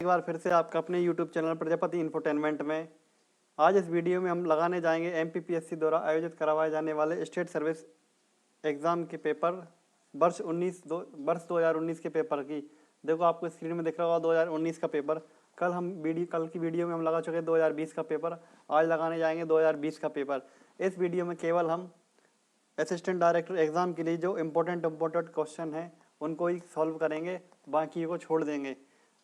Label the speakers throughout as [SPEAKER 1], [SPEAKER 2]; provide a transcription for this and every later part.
[SPEAKER 1] एक बार फिर से आपका अपने YouTube चैनल प्रजापति इंफोटेनमेंट में। आज इस वीडियो में हम लगाने जाएंगे MPPSC द्वारा आयोजित करवाए जाने वाले स्टेट सर्विस एग्ज़ाम के पेपर वर्ष 2019 के पेपर की। देखो आपको स्क्रीन में दिख रहा होगा 2019 का पेपर। कल की वीडियो में हम लगा चुके 2020 का पेपर। आज लगाने जाएंगे 2020 का पेपर। इस वीडियो में केवल हम असिस्टेंट डायरेक्टर एग्ज़ाम के लिए जो इम्पोर्टेंट क्वेश्चन हैं उनको ही सॉल्व करेंगे, बाकी को छोड़ देंगे।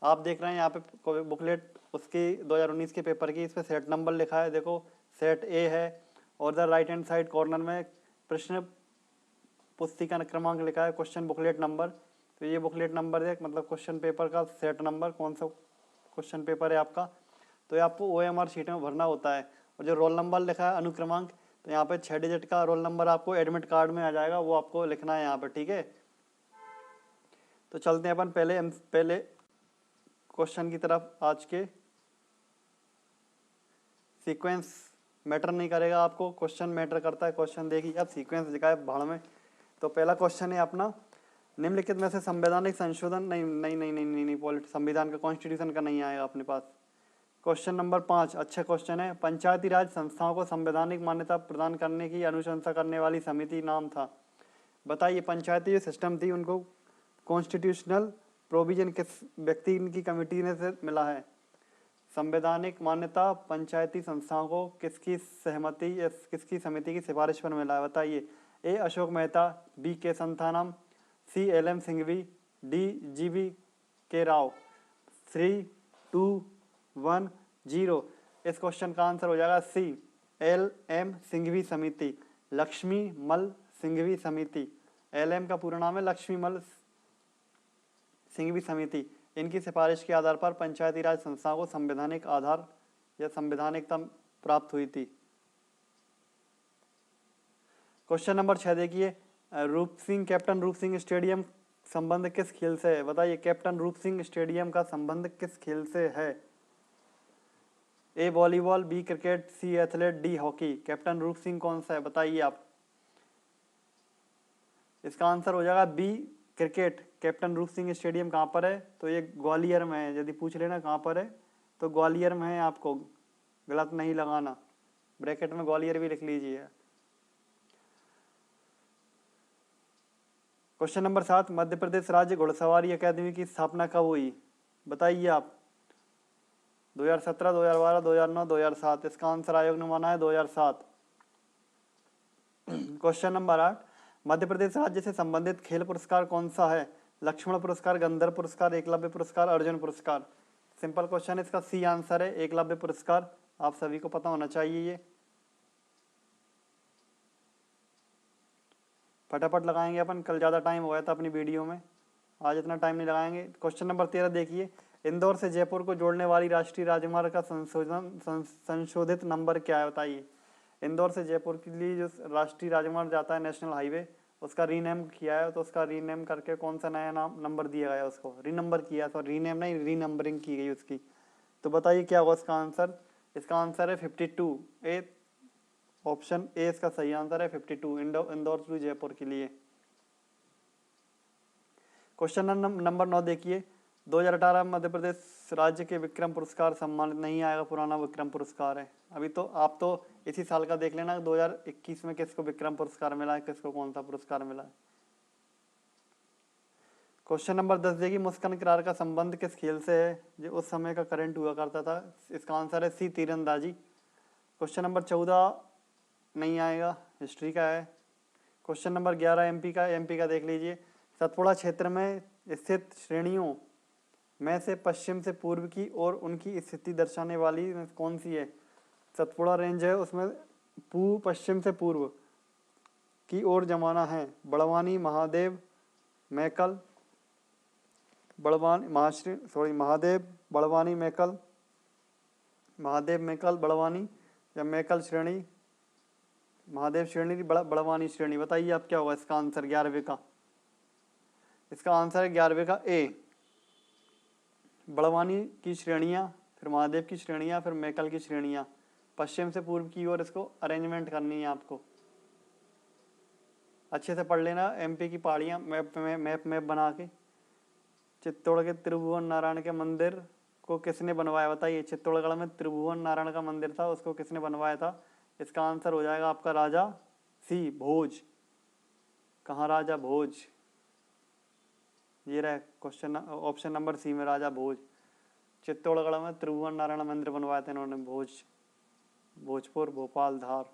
[SPEAKER 1] आप देख रहे हैं यहाँ पे बुकलेट उसकी 2019 के पेपर की, इस पर सेट नंबर लिखा है। देखो सेट ए है और इधर राइट हैंड साइड कॉर्नर में प्रश्न पुस्तिका क्रमांक लिखा है, क्वेश्चन बुकलेट नंबर। तो ये बुकलेट नंबर है, मतलब क्वेश्चन पेपर का सेट नंबर, कौन सा क्वेश्चन पेपर है आपका। तो ये आपको OMR शीट में भरना होता है। और जो रोल नंबर लिखा है अनुक्रमांक, तो यहाँ पे 6 डिजिट का रोल नंबर आपको एडमिट कार्ड में आ जाएगा, वो आपको लिखना है यहाँ पे, ठीक है। तो चलते हैं अपन पहले क्वेश्चन की तरफ। आज के सीक्वेंस मैटर नहीं करेगा, आपको क्वेश्चन मैटर करता है। क्वेश्चन देखिए, अब सीक्वेंस दिखा है भाड़ में। तो पहला क्वेश्चन है अपना, निम्नलिखित में से संवैधानिक संशोधन नहीं, संविधान का, कॉन्स्टिट्यूशन का नहीं आएगा अपने पास। क्वेश्चन नंबर 5 अच्छा क्वेश्चन है। पंचायती राज संस्थाओं को संवैधानिक मान्यता प्रदान करने की अनुशंसा करने वाली समिति नाम था। बताइए, पंचायती जो सिस्टम थी उनको कॉन्स्टिट्यूशनल प्रोविजन किस व्यक्ति की कमेटी ने से मिला है। संवैधानिक मान्यता पंचायती संस्थाओं को किसकी सहमति या किसकी समिति की सिफारिश पर मिला है, बताइए। ए अशोक मेहता, बी के संथानम, सी LM सिंघवी, डी GV के राव। 3, 2, 1, 0। इस क्वेश्चन का आंसर हो जाएगा सी, LM सिंघवी समिति, लक्ष्मी मल सिंघवी समिति। LM का पूरा नाम है लक्ष्मी मल सिंघवी समिति। इनकी सिफारिश के आधार पर पंचायती राज संस्थाओं को संवैधानिक आधार या संवैधानिकता प्राप्त हुई थी। क्वेश्चन नंबर 6 देखिए, कैप्टन रूप सिंह स्टेडियम संबंध किस खेल से है, बताइए। कैप्टन रूप सिंह स्टेडियम का संबंध किस खेल से है। ए वॉलीबॉल, बी क्रिकेट, सी एथलेट, डी हॉकी। कैप्टन रूप सिंह कौन सा है, बताइए आप। इसका आंसर हो जाएगा बी क्रिकेट। कैप्टन रूप सिंह स्टेडियम कहाँ पर है, तो ये ग्वालियर में है। यदि पूछ लेना कहाँ पर है, तो ग्वालियर में है, आपको गलत नहीं लगाना, ब्रैकेट में ग्वालियर भी लिख लीजिए। क्वेश्चन नंबर 7, मध्य प्रदेश राज्य घुड़सवारी अकादमी की स्थापना कब हुई, बताइए आप। 2017, 2012, 2009, 2007। इसका आंसर आयोग ने माना है 2007। क्वेश्चन नंबर 8, मध्य प्रदेश राज्य से संबंधित खेल पुरस्कार कौन सा है। लक्ष्मण पुरस्कार, गंधर्व पुरस्कार, एकलव्य पुरस्कार, अर्जुन पुरस्कार। सिंपल क्वेश्चन, इसका सी आंसर है एकलव्य पुरस्कार। आप सभी को पता होना चाहिए ये। फटाफट लगाएंगे अपन, कल ज़्यादा टाइम हो गया था अपनी वीडियो में, आज इतना टाइम नहीं लगाएंगे। क्वेश्चन नंबर 13 देखिए, इंदौर से जयपुर को जोड़ने वाली राष्ट्रीय राजमार्ग का संशोधित नंबर क्या है, बताइए। इंदौर से जयपुर के लिए जो राष्ट्रीय राजमार्ग जाता है, नेशनल हाईवे, उसका रीनेम किया है। तो उसका रीनेम करके कौन सा नया नंबर दिया गया, उसको रीनंबर किया, तो रीनेम नहीं, रीनंबरिंग की गई उसकी। तो बताइए क्या होगा इसका आंसर। इसका आंसर है 52। ऑप्शन ए इसका सही आंसर है 52, इंदौर टू जयपुर के लिए। क्वेश्चन नंबर 9 देखिए, 2018 मध्य प्रदेश राज्य के विक्रम पुरस्कार सम्मानित नहीं आएगा, पुराना विक्रम पुरस्कार है। अभी तो आप तो इसी साल का देख लेना, 2021 में किसको विक्रम पुरस्कार मिला है, किसको कौन सा पुरस्कार मिला है। क्वेश्चन नंबर 10 देखिए, मुस्कान किरार का संबंध किस खेल से है, जो उस समय का करंट हुआ करता था। इसका आंसर है सी, तीरंदाजी। क्वेश्चन नंबर 14 नहीं आएगा, हिस्ट्री का है। क्वेश्चन नंबर 11 एमपी का देख लीजिए, सतपुड़ा क्षेत्र में स्थित श्रेणियों में से पश्चिम से पूर्व की और उनकी स्थिति दर्शाने वाली कौन सी है। सतपुड़ा रेंज है, उसमें पश्चिम से पूर्व की ओर जमाना है बड़वानी, महादेव, मैकल, महादेव, बड़वानी, मैकल, महादेव, मैकल, बड़वानी, या मैकल श्रेणी, महादेव श्रेणी, बड़वानी श्रेणी। बताइए आप क्या होगा इसका आंसर 11वें का। इसका आंसर है 11वें का ए, बड़वानी की श्रेणियाँ, फिर महादेव की श्रेणियाँ, फिर मैकल की श्रेणियाँ, पश्चिम से पूर्व की ओर इसको अरेंजमेंट करनी है आपको। अच्छे से पढ़ लेना एमपी की पहाड़ियाँ मैप बना के। चित्तौड़ के त्रिभुवन नारायण के मंदिर को किसने बनवाया बताइए। चित्तौड़गढ़ में त्रिभुवन नारायण का मंदिर था, उसको किसने बनवाया था। इसका आंसर हो जाएगा आपका राजा सी भोज। कहाँ राजा भोज, ये रहा क्वेश्चन ऑप्शन नंबर सी में राजा भोज। चित्तौड़गढ़ में त्रिभुवन नारायण मंदिर बनवाए थे इन्होंने, भोजपुर, भोपाल, धार,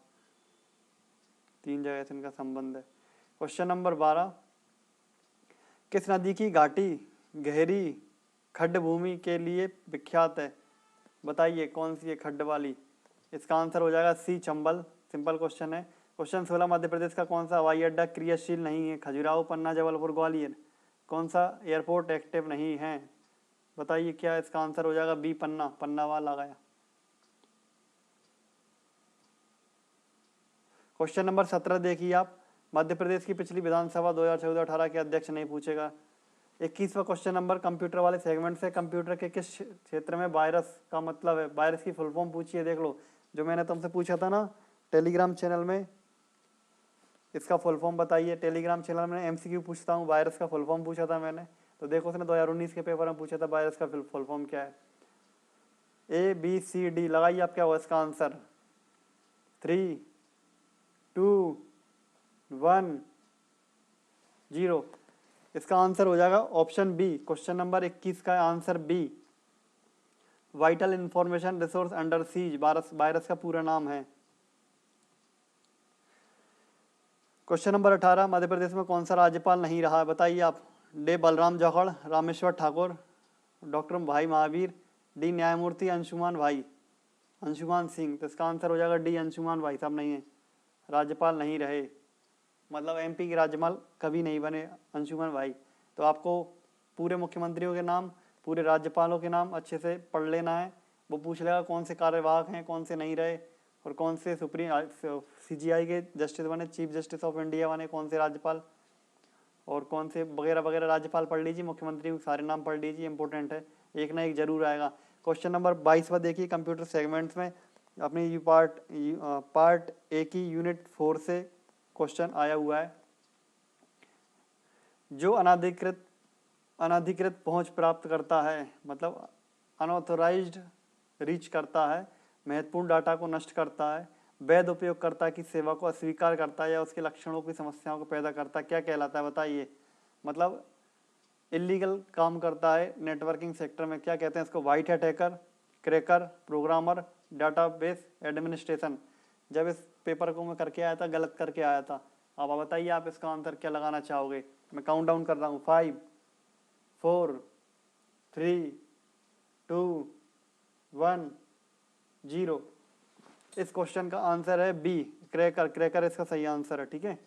[SPEAKER 1] 3 जगह से इनका संबंध है। क्वेश्चन नंबर 12, किस नदी की घाटी गहरी खड्ड भूमि के लिए विख्यात है बताइए, कौन सी है खड्ड वाली। इसका आंसर हो जाएगा सी चंबल। सिंपल क्वेश्चन है। क्वेश्चन 16, मध्य प्रदेश का कौन सा हवाई अड्डा क्रियाशील नहीं है। खजुराहो, पन्ना, जबलपुर, ग्वालियर। कौन सा एयरपोर्ट एक्टिव नहीं है बताइए क्या। इसका आंसर हो जाएगा बी पन्ना, पन्ना वाला गया। क्वेश्चन नंबर 17 देखिए आप, मध्य प्रदेश की पिछली विधानसभा 2014-18 के अध्यक्ष नहीं पूछेगा। 21वां क्वेश्चन नंबर, कंप्यूटर वाले सेगमेंट से कंप्यूटर के किस क्षेत्र में वायरस का मतलब है। वायरस की फुल फॉर्म पूछी है, देख लो जो मैंने तुमसे पूछा था ना टेलीग्राम चैनल में, इसका फुल फॉर्म बताइए। टेलीग्राम चैनल में एमसीक्यू पूछता हूँ, वायरस का फुल फॉर्म पूछा था मैंने, तो देखो उसने 2019 के पेपर में पूछा था वायरस का फुल फॉर्म क्या है। ABCD लगाइए आप, क्या हुआ इसका आंसर। 3, 2, 1, 0। इसका आंसर हो जाएगा ऑप्शन बी। क्वेश्चन नंबर 21 का answer B, vital information resource under seize virus का पूरा नाम है। क्वेश्चन नंबर 18, मध्य प्रदेश में कौन सा राज्यपाल नहीं रहा है बताइए आप। डे बलराम जाखड़, रामेश्वर ठाकुर, डॉक्टर भाई महावीर, डी न्यायमूर्ति अंशुमान सिंह। तो इसका आंसर हो जाएगा डी अंशुमान भाई साहब नहीं है, राज्यपाल नहीं रहे, मतलब MP के राज्यपाल कभी नहीं बने अंशुमान भाई। तो आपको पूरे मुख्यमंत्रियों के नाम, पूरे राज्यपालों के नाम अच्छे से पढ़ लेना है। वो पूछ लेगा कौन से कार्यवाहक हैं, कौन से नहीं रहे, और कौन से CGI के जस्टिस बने, चीफ जस्टिस ऑफ इंडिया बने कौन से राज्यपाल, और कौन से वगैरह वगैरह राज्यपाल पढ़ लीजिए। मुख्यमंत्रियों के सारे नाम पढ़ लीजिए, इंपॉर्टेंट है, एक ना एक जरूर आएगा। क्वेश्चन नंबर 22वां देखिए, कंप्यूटर सेगमेंट्स में अपनी पार्ट ए की यूनिट 4 से क्वेश्चन आया हुआ है। जो अनाधिकृत पहुंच प्राप्त करता है, मतलब अनऑथोराइज्ड रीच करता है, महत्वपूर्ण डाटा को नष्ट करता है, वैध उपयोगकर्ता की सेवा को अस्वीकार करता है, या उसके लक्षणों की समस्याओं को पैदा करता है, क्या कहलाता है बताइए। मतलब इलीगल काम करता है नेटवर्किंग सेक्टर में, क्या कहते हैं इसको। White hat hacker, cracker, programmer, database administration. जब इस पेपर को मैं करके आया था, गलत करके आया था। अब बताइए आप इसका आंसर क्या लगाना चाहोगे। मैं काउंट डाउन कर रहा हूँ, 5, 4, 3, 2, 1, 0। इस क्वेश्चन का आंसर है बी, क्रैकर इसका सही आंसर है, ठीक है।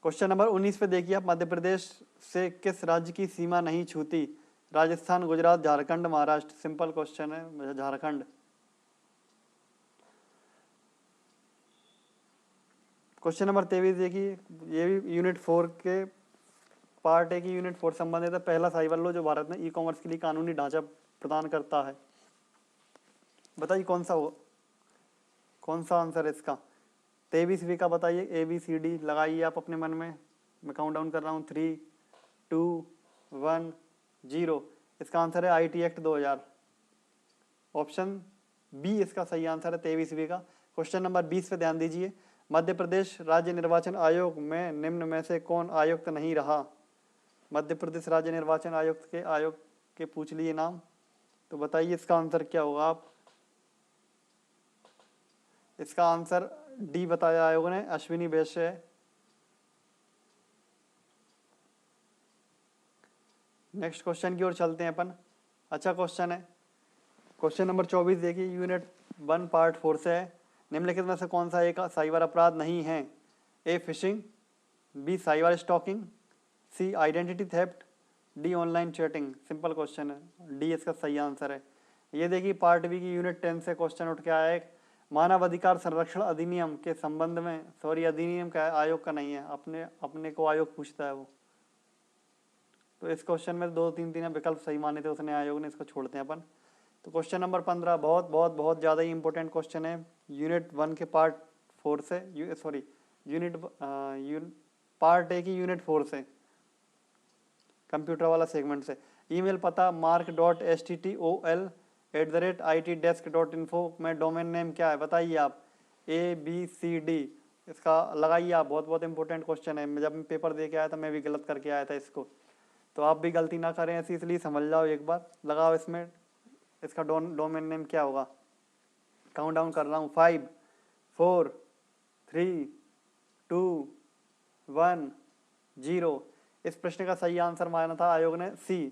[SPEAKER 1] क्वेश्चन नंबर 19 पे देखिए आप, मध्य प्रदेश से किस राज्य की सीमा नहीं छूती। राजस्थान, गुजरात, झारखंड, महाराष्ट्र। सिंपल क्वेश्चन है, झारखंड। क्वेश्चन नंबर 23 देखिए, ये भी यूनिट 4 के पार्ट ए की यूनिट 4 संबंधित है। पहला साइबर लॉ जो भारत में ई-कॉमर्स के लिए कानूनी ढांचा प्रदान करता है, बताइए कौन सा आंसर है इसका। 23वीं का बताइए। ABCD लगाइए आप अपने मन में, मैं काउंट डाउन कर रहा हूँ, 3, 2, 1, 0। इसका आंसर है IT एक्ट 2000, ऑप्शन बी इसका सही आंसर है 23वीं का। क्वेश्चन नंबर 20 पे ध्यान दीजिए, मध्य प्रदेश राज्य निर्वाचन आयोग में निम्न में से कौन आयुक्त नहीं रहा। मध्य प्रदेश राज्य निर्वाचन आयुक्त के पूछ लिए नाम, तो बताइए इसका आंसर क्या होगा आप। इसका आंसर डी बताया आयोग ने, अश्विनी वैश्य है। नेक्स्ट क्वेश्चन की ओर चलते हैं अपन, अच्छा क्वेश्चन है। क्वेश्चन नंबर 24 देखिए, यूनिट 1 पार्ट 4 से है। निम्नलिखित में से कौन सा एक साइबर अपराध नहीं है। A fishing, B cyber stalking, C identity theft, D online chatting. Simple question है, डी इसका सही आंसर है। ये देखिए पार्ट बी की यूनिट 10 से क्वेश्चन उठ के आया है। मानव अधिकार संरक्षण अधिनियम के संबंध में, सॉरी अधिनियम का है, आयोग का नहीं है, अपने को आयोग पूछता है वो। तो इस क्वेश्चन में 2-3 विकल्प सही माने थे उसने आयोग ने, इसको छोड़ते हैं अपन। तो क्वेश्चन नंबर 15 बहुत बहुत बहुत ज़्यादा ही इंपॉर्टेंट क्वेश्चन है यूनिट 1 के पार्ट 4 से, सॉरी पार्ट ए की यूनिट 4 से। कंप्यूटर वाला सेगमेंट से। ईमेल पता mark.stol@itdesk.info में डोमेन नेम क्या है बताइए आप, ABCD, इसका लगाइए आप, बहुत बहुत इंपॉर्टेंट क्वेश्चन है। जब मैं पेपर दे के आया था मैं भी गलत करके आया था इसको, तो आप भी गलती ना करें ऐसी, इसलिए समझ जाओ एक बार। लगाओ इसमें, इसका डोमेन नेम क्या होगा। काउंट डाउन कर रहा हूँ, 5 4 3 2 1 0। इस प्रश्न का सही आंसर माना था आयोग ने C,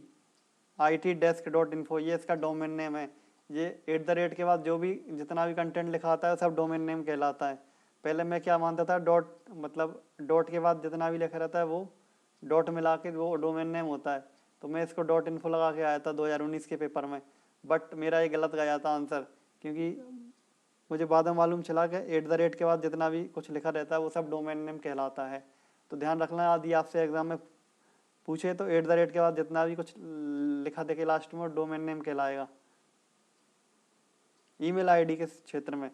[SPEAKER 1] itdesk.info, ये इसका डोमेन नेम है। ये @ के बाद जो भी जितना भी कंटेंट लिखा आता है सब डोमेन नेम कहलाता है। पहले मैं क्या मानता था, डॉट, मतलब डॉट के बाद जितना भी लिखा रहता है वो डॉट मिला के वो डोमेन नेम होता है, तो मैं इसको .info लगा के आया था 2019 के पेपर में, बट मेरा ये गलत गया था आंसर, क्योंकि मुझे बाद में मालूम चला कि @ के बाद जितना भी कुछ लिखा रहता है वो सब डोमेन नेम कहलाता है। तो ध्यान रखना, यदि आपसे एग्जाम में पूछे तो @ के बाद जितना भी कुछ लिखा देखे लास्ट में डोमेन नेम कहलाएगा, ईमेल आईडी के क्षेत्र में।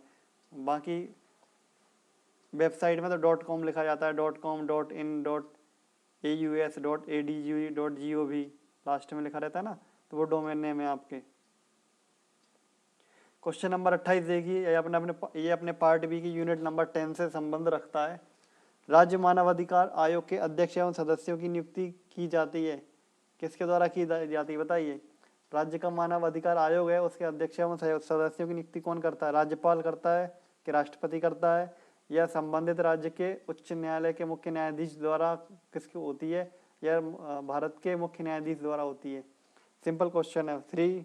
[SPEAKER 1] बाकी वेबसाइट में तो .com लिखा जाता है, .com, .in, .aus, .edu, .gov last में लिखा रहता है ना, तो वो डोमेन नेम है आपके। क्वेश्चन नंबर 28 देखिए, ये अपने पार्ट बी की यूनिट नंबर 10 से संबंध रखता है। राज्य मानवाधिकार आयोग के अध्यक्ष एवं सदस्यों की नियुक्ति की जाती है, किसके द्वारा की जाती है बताइए। राज्य का मानव अधिकार आयोग है, उसके अध्यक्ष एवं सदस्यों की नियुक्ति कौन करता है, राज्यपाल करता है कि राष्ट्रपति करता है, या संबंधित राज्य के उच्च न्यायालय के मुख्य न्यायाधीश द्वारा किसकी होती है, या भारत के मुख्य न्यायाधीश द्वारा होती है। सिंपल क्वेश्चन है। 3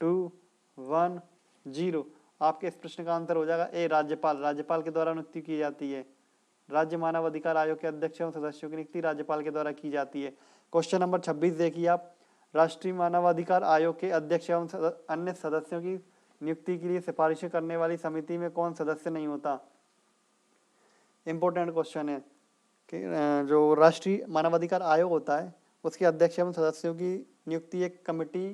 [SPEAKER 1] 2 1 0। आपके इस प्रश्न का आंसर हो जाएगा ए, राज्यपाल। राज्यपाल के द्वारा नियुक्ति की जाती है। राज्य मानव अधिकार आयोग के अध्यक्ष एवं सदस्यों की नियुक्ति राज्यपाल के द्वारा की जाती है। क्वेश्चन नंबर 26 देखिए आप, राष्ट्रीय मानवाधिकार आयोग के अध्यक्ष एवं अन्य सदस्यों की नियुक्ति के लिए सिफारिशें करने वाली समिति में कौन सदस्य नहीं होता। इंपॉर्टेंट क्वेश्चन है कि जो राष्ट्रीय मानवाधिकार आयोग होता है उसके अध्यक्ष एवं सदस्यों की नियुक्ति एक कमेटी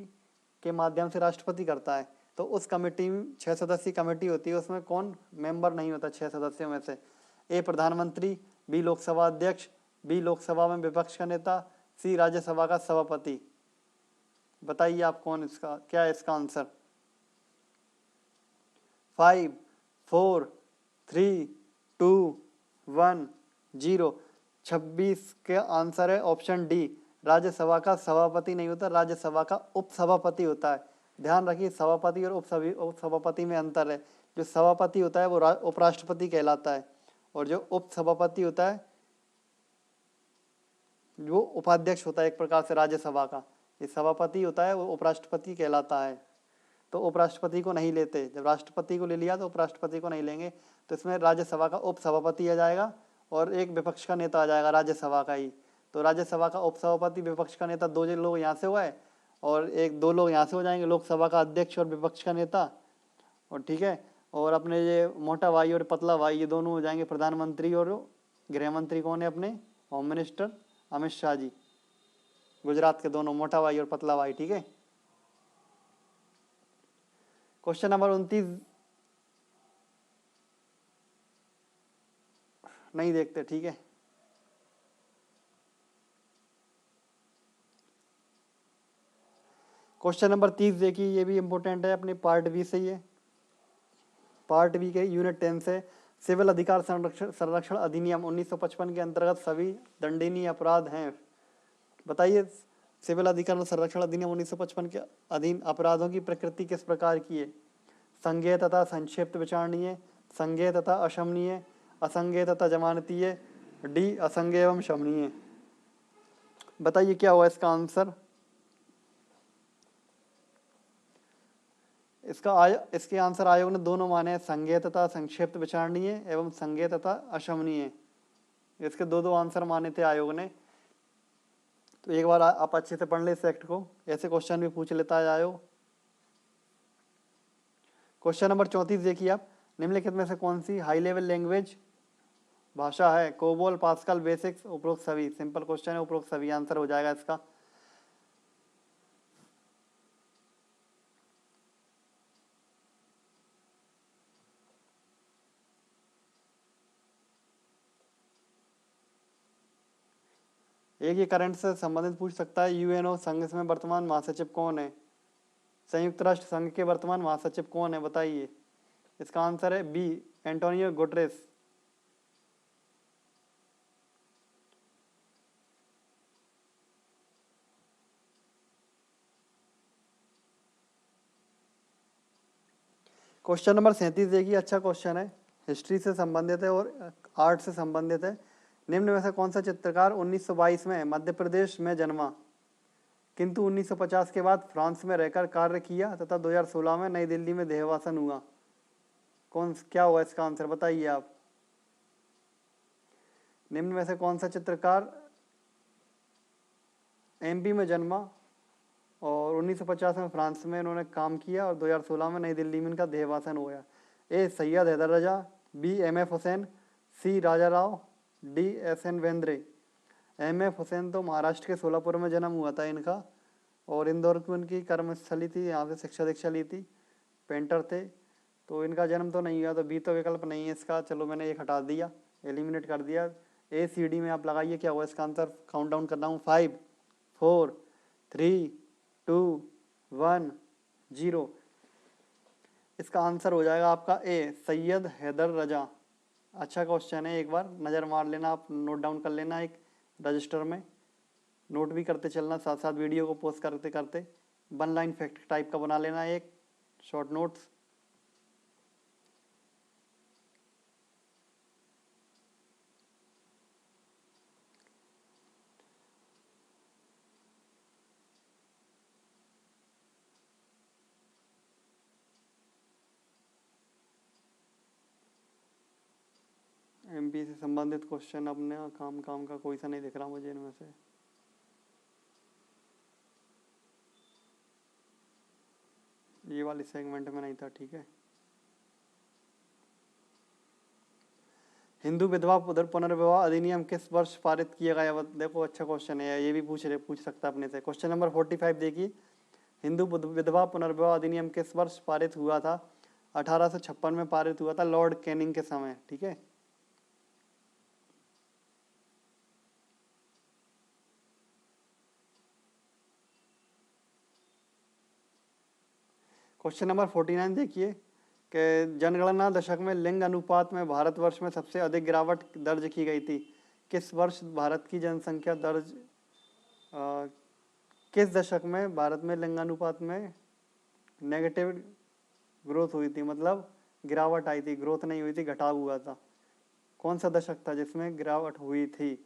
[SPEAKER 1] के माध्यम से राष्ट्रपति करता है। तो उस कमेटी में 6 सदस्यीय कमेटी होती है, उसमें कौन मेंबर नहीं होता 6 सदस्यों में से, ए प्रधानमंत्री, बी लोकसभा अध्यक्ष, बी लोकसभा में विपक्ष का नेता, सी राज्यसभा का सभापति। बताइए आप कौन इसका, क्या है इसका आंसर। 5 4 3 2 1 0। 26 के आंसर है ऑप्शन डी, राज्यसभा का सभापति नहीं होता, राज्यसभा का उपसभापति होता है। ध्यान रखिए, सभापति और उपसभापति में अंतर है। जो सभापति होता है वो उपराष्ट्रपति कहलाता है, और जो उपसभापति होता है वो उपाध्यक्ष होता है एक प्रकार से राज्यसभा का। ये सभापति होता है वो उपराष्ट्रपति कहलाता है। तो उपराष्ट्रपति को नहीं लेते, जब राष्ट्रपति को ले लिया तो उपराष्ट्रपति को नहीं लेंगे। तो इसमें राज्यसभा का उपसभापति आ जाएगा और एक विपक्ष का नेता आ जाएगा राज्यसभा का ही। तो राज्यसभा का उपसभापति, विपक्ष का नेता, 2 लोग यहाँ से हुए और 2 लोग यहाँ से हो जाएंगे, लोकसभा का अध्यक्ष और विपक्ष का नेता, और ठीक है। और अपने ये मोटा भाई और पतला भाई, ये दोनों हो जाएंगे प्रधानमंत्री और गृह मंत्री। कौन है अपने, होम मिनिस्टर अमित शाह जी, गुजरात के दोनों, मोटा भाई और पतला भाई, ठीक है। क्वेश्चन नंबर 29 नहीं देखते, ठीक है। क्वेश्चन नंबर 30 देखिए, ये भी इंपॉर्टेंट है, अपने पार्ट बी से ही है, पार्ट बी के यूनिट 10 से। सिविल अधिकार संरक्षण अधिनियम 1955 के अंतर्गत सभी दंडनीय अपराध हैं। बताइए, सिविल अधिकार संरक्षण अधिनियम 1955 के अधीन अपराधों की प्रकृति किस प्रकार की है। संज्ञेय तथा संक्षिप्त विचारणीय, संज्ञेय तथा अशमनीय, असंज्ञेय तथा जमानतीय, डी असंज्ञेय एवं शमनीय। बताइए क्या हुआ इसका आंसर। इसके आंसर आयोग ने दोनों माने, संज्ञेय तथा संक्षिप्त विचारणीय एवं संज्ञेय तथा अशमनीय। इसके दो आंसर माने थे आयोग ने। तो एक बार आप अच्छे से पढ़ ले इस एक्ट को, ऐसे क्वेश्चन भी पूछ लेता है आयोग। क्वेश्चन नंबर 34 देखिए आप, निम्नलिखित में से कौन सी हाई लेवल लैंग्वेज भाषा है। कोबोल, पास्कल, बेसिक्स, उपरोक्त सभी। सिंपल क्वेश्चन है, उपरोक्त सभी आंसर हो जाएगा इसका। एक ये करंट से संबंधित पूछ सकता है, यूएनओ संघ में वर्तमान महासचिव कौन है? संयुक्त राष्ट्र संघ के वर्तमान महासचिव कौन है, बताइए। इसका आंसर है B, Antonio Guterres. Question number 37 देखिए, अच्छा क्वेश्चन है, हिस्ट्री से संबंधित है और आर्ट से संबंधित है। निम्न में से कौन सा चित्रकार 1922 में मध्य प्रदेश में जन्मा, किंतु 1950 के बाद फ्रांस में रहकर कार्य किया तथा 2016 में नई दिल्ली में देहावसान हुआ? क्या हुआ इसका आंसर, बताइए आप। निम्न में से कौन सा चित्रकार एमपी में जन्मा और 1950 में फ्रांस में इन्होंने काम किया और 2016 में नई दिल्ली में इनका देहावसान हुआ? A Syed Haider Raza, B M F Husain, C Raja Rao, D S N Vendre. M F Husain तो महाराष्ट्र के सोलापुर में जन्म हुआ था इनका, और इंदौर की उनकी कर्मस्थली थी, यहाँ से शिक्षा दीक्षा ली थी, पेंटर थे। तो इनका जन्म तो नहीं हुआ, तो बी तो विकल्प नहीं है इसका। चलो मैंने एक हटा दिया, एलिमिनेट कर दिया। ए सी डी में आप लगाइए क्या हुआ इसका आंसर। काउंट डाउन कर रहा हूँ, 5 4 3 2 1 0। इसका आंसर हो जाएगा आपका ए, सैयद हैदर रजा। अच्छा क्वेश्चन है, एक बार नज़र मार लेना आप, नोट डाउन कर लेना एक रजिस्टर में, नोट भी करते चलना साथ साथ वीडियो को पोस्ट करते करते। 1 लाइन फैक्ट टाइप का बना लेना एक शॉर्ट नोट्स। एमपी से संबंधित क्वेश्चन अपने काम का कोई सा नहीं दिख रहा मुझे इनमें से। ये वाली सेगमेंट में नहीं था, ठीक है। हिंदू विधवा पुनर्विवाह अधिनियम किस वर्ष पारित किया गया? देखो अच्छा क्वेश्चन है, ये भी पूछ सकता है अपने से। क्वेश्चन नंबर 45 देखिए, हिंदू विधवा पुनर्विवाह अधिनियम किस वर्ष पारित हुआ था? 1856 में पारित हुआ था, लॉर्ड कैनिंग के समय, ठीक है। क्वेश्चन नंबर 49 देखिए कि जनगणना दशक में लिंग अनुपात में भारतवर्ष में सबसे अधिक गिरावट दर्ज की गई थी। किस वर्ष भारत की जनसंख्या किस दशक में भारत में लिंगानुपात में नेगेटिव ग्रोथ हुई थी, मतलब गिरावट आई थी, ग्रोथ नहीं हुई थी, घटाव हुआ था। कौन सा दशक था जिसमें गिरावट हुई थी,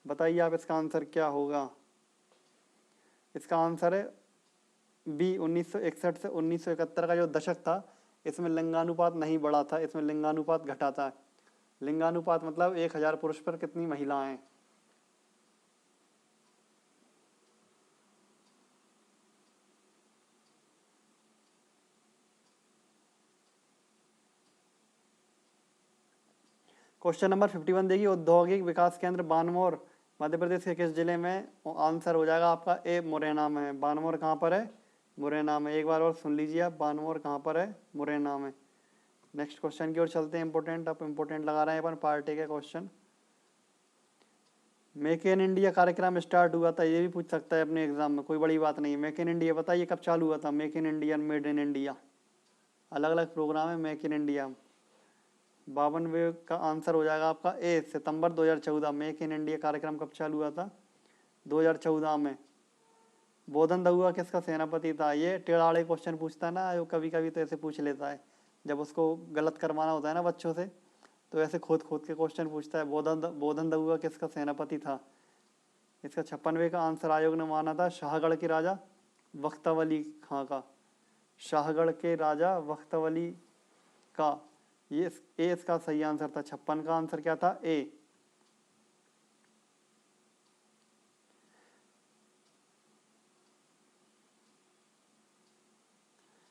[SPEAKER 1] बताइए आप। इसका आंसर क्या होगा? इसका आंसर है बी, 1961 से 1971 का जो दशक था, इसमें लिंगानुपात नहीं बढ़ा था, इसमें लिंगानुपात घटा था। लिंगानुपात मतलब 1000 पुरुष पर कितनी महिलाएं। क्वेश्चन नंबर 51 देखिए, औद्योगिक विकास केंद्र बानमोर मध्य प्रदेश के किस जिले में? आंसर हो जाएगा आपका ए, मुरैना में। बानमोर कहाँ पर है? मुरैना में। एक बार और सुन लीजिए आप, बानमोर कहाँ पर है? मुरैना में। नेक्स्ट क्वेश्चन की ओर चलते हैं, इंपोर्टेंट। आप इंपोर्टेंट लगा रहे हैं अपन पार्टी के क्वेश्चन। मेक इन इंडिया कार्यक्रम स्टार्ट हुआ था, ये भी पूछ सकता है अपने एग्जाम में, कोई बड़ी बात नहीं है। मेक इन इंडिया बताइए कब चालू हुआ था? Make in India, made in India, अलग अलग प्रोग्राम है। मेक इन इंडिया 52 का आंसर हो जाएगा आपका ए, सितंबर 2014। मेक इन इंडिया कार्यक्रम कब चालू हुआ था? 2014 में। बोधन दहुआ किसका सेनापति था? ये टेढ़ाड़े क्वेश्चन पूछता है ना, कभी कभी तो ऐसे पूछ लेता है, जब उसको गलत करवाना होता है ना बच्चों से, तो ऐसे खोद खोद के क्वेश्चन पूछता है। बोधन दहुआ किसका सेनापति था? इसका 56वें का आंसर आयोग ने माना था शाहगढ़ के राजा बख्तवली खां का। शाहगढ़ के राजा बख्तवली का, ये ए इसका सही आंसर था। 56 का आंसर क्या था? ए।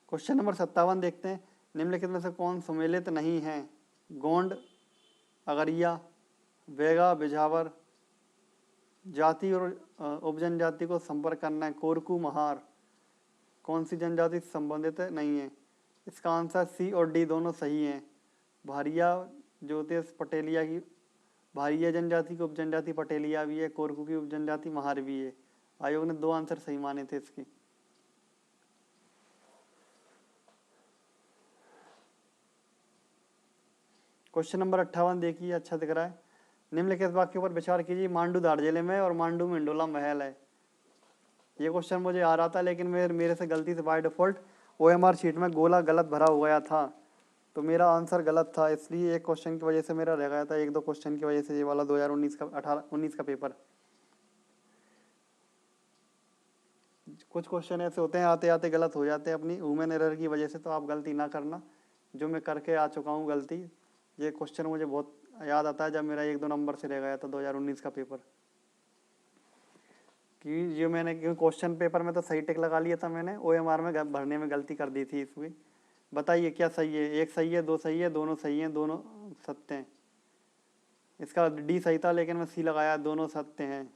[SPEAKER 1] क्वेश्चन नंबर 57 देखते हैं, निम्नलिखित में से कौन सुमेलित नहीं है? गोंड, अगरिया, वेगा, बिझावर। जाति और उपजनजाति को संपर्क करना है, कोरकू, महार। कौन सी जनजाति संबंधित है? नहीं है। इसका आंसर सी और डी दोनों सही हैं। भारिया, ज्योतिष, पटेलिया की भारिया जनजाति की उपजनजाति पटेलिया भी है, कोरकू की उपजनजाति महार भी है। आयोग ने 2 आंसर सही माने थे इसके। क्वेश्चन नंबर 58 देखिए, अच्छा दिख रहा है। निम्नलिखित वाक्य के ऊपर विचार कीजिए। मांडू धार जिले में और मांडू में इंडोला महल है। ये क्वेश्चन मुझे आ रहा था, लेकिन मेरे से गलती से बाय डिफॉल्ट OMR शीट में गोला गलत भरा हो गया था, तो मेरा आंसर गलत था, इसलिए एक क्वेश्चन की वजह से मेरा रह गया था, 1-2 क्वेश्चन की वजह से ये वाला 2019 का 19 का पेपर। कुछ क्वेश्चन ऐसे होते हैं आते आते गलत हो जाते हैं अपनी ह्यूमन एरर की वजह से, तो आप गलती ना करना, जो मैं करके आ चुका हूँ गलती। ये क्वेश्चन मुझे बहुत याद आता है जब मेरा 1-2 नंबर से रह गया था 2019 का पेपर, कि ये मैंने क्वेश्चन पेपर में तो सही टिक लगा लिया था मैंने, OMR में भरने में गलती कर दी थी इसमें। बताइए क्या सही है? 1 सही है, 2 सही है, दोनों सही हैं, दोनों सत्य हैं। इसका D सही था, लेकिन मैं C लगाया, दोनों सत्य हैं।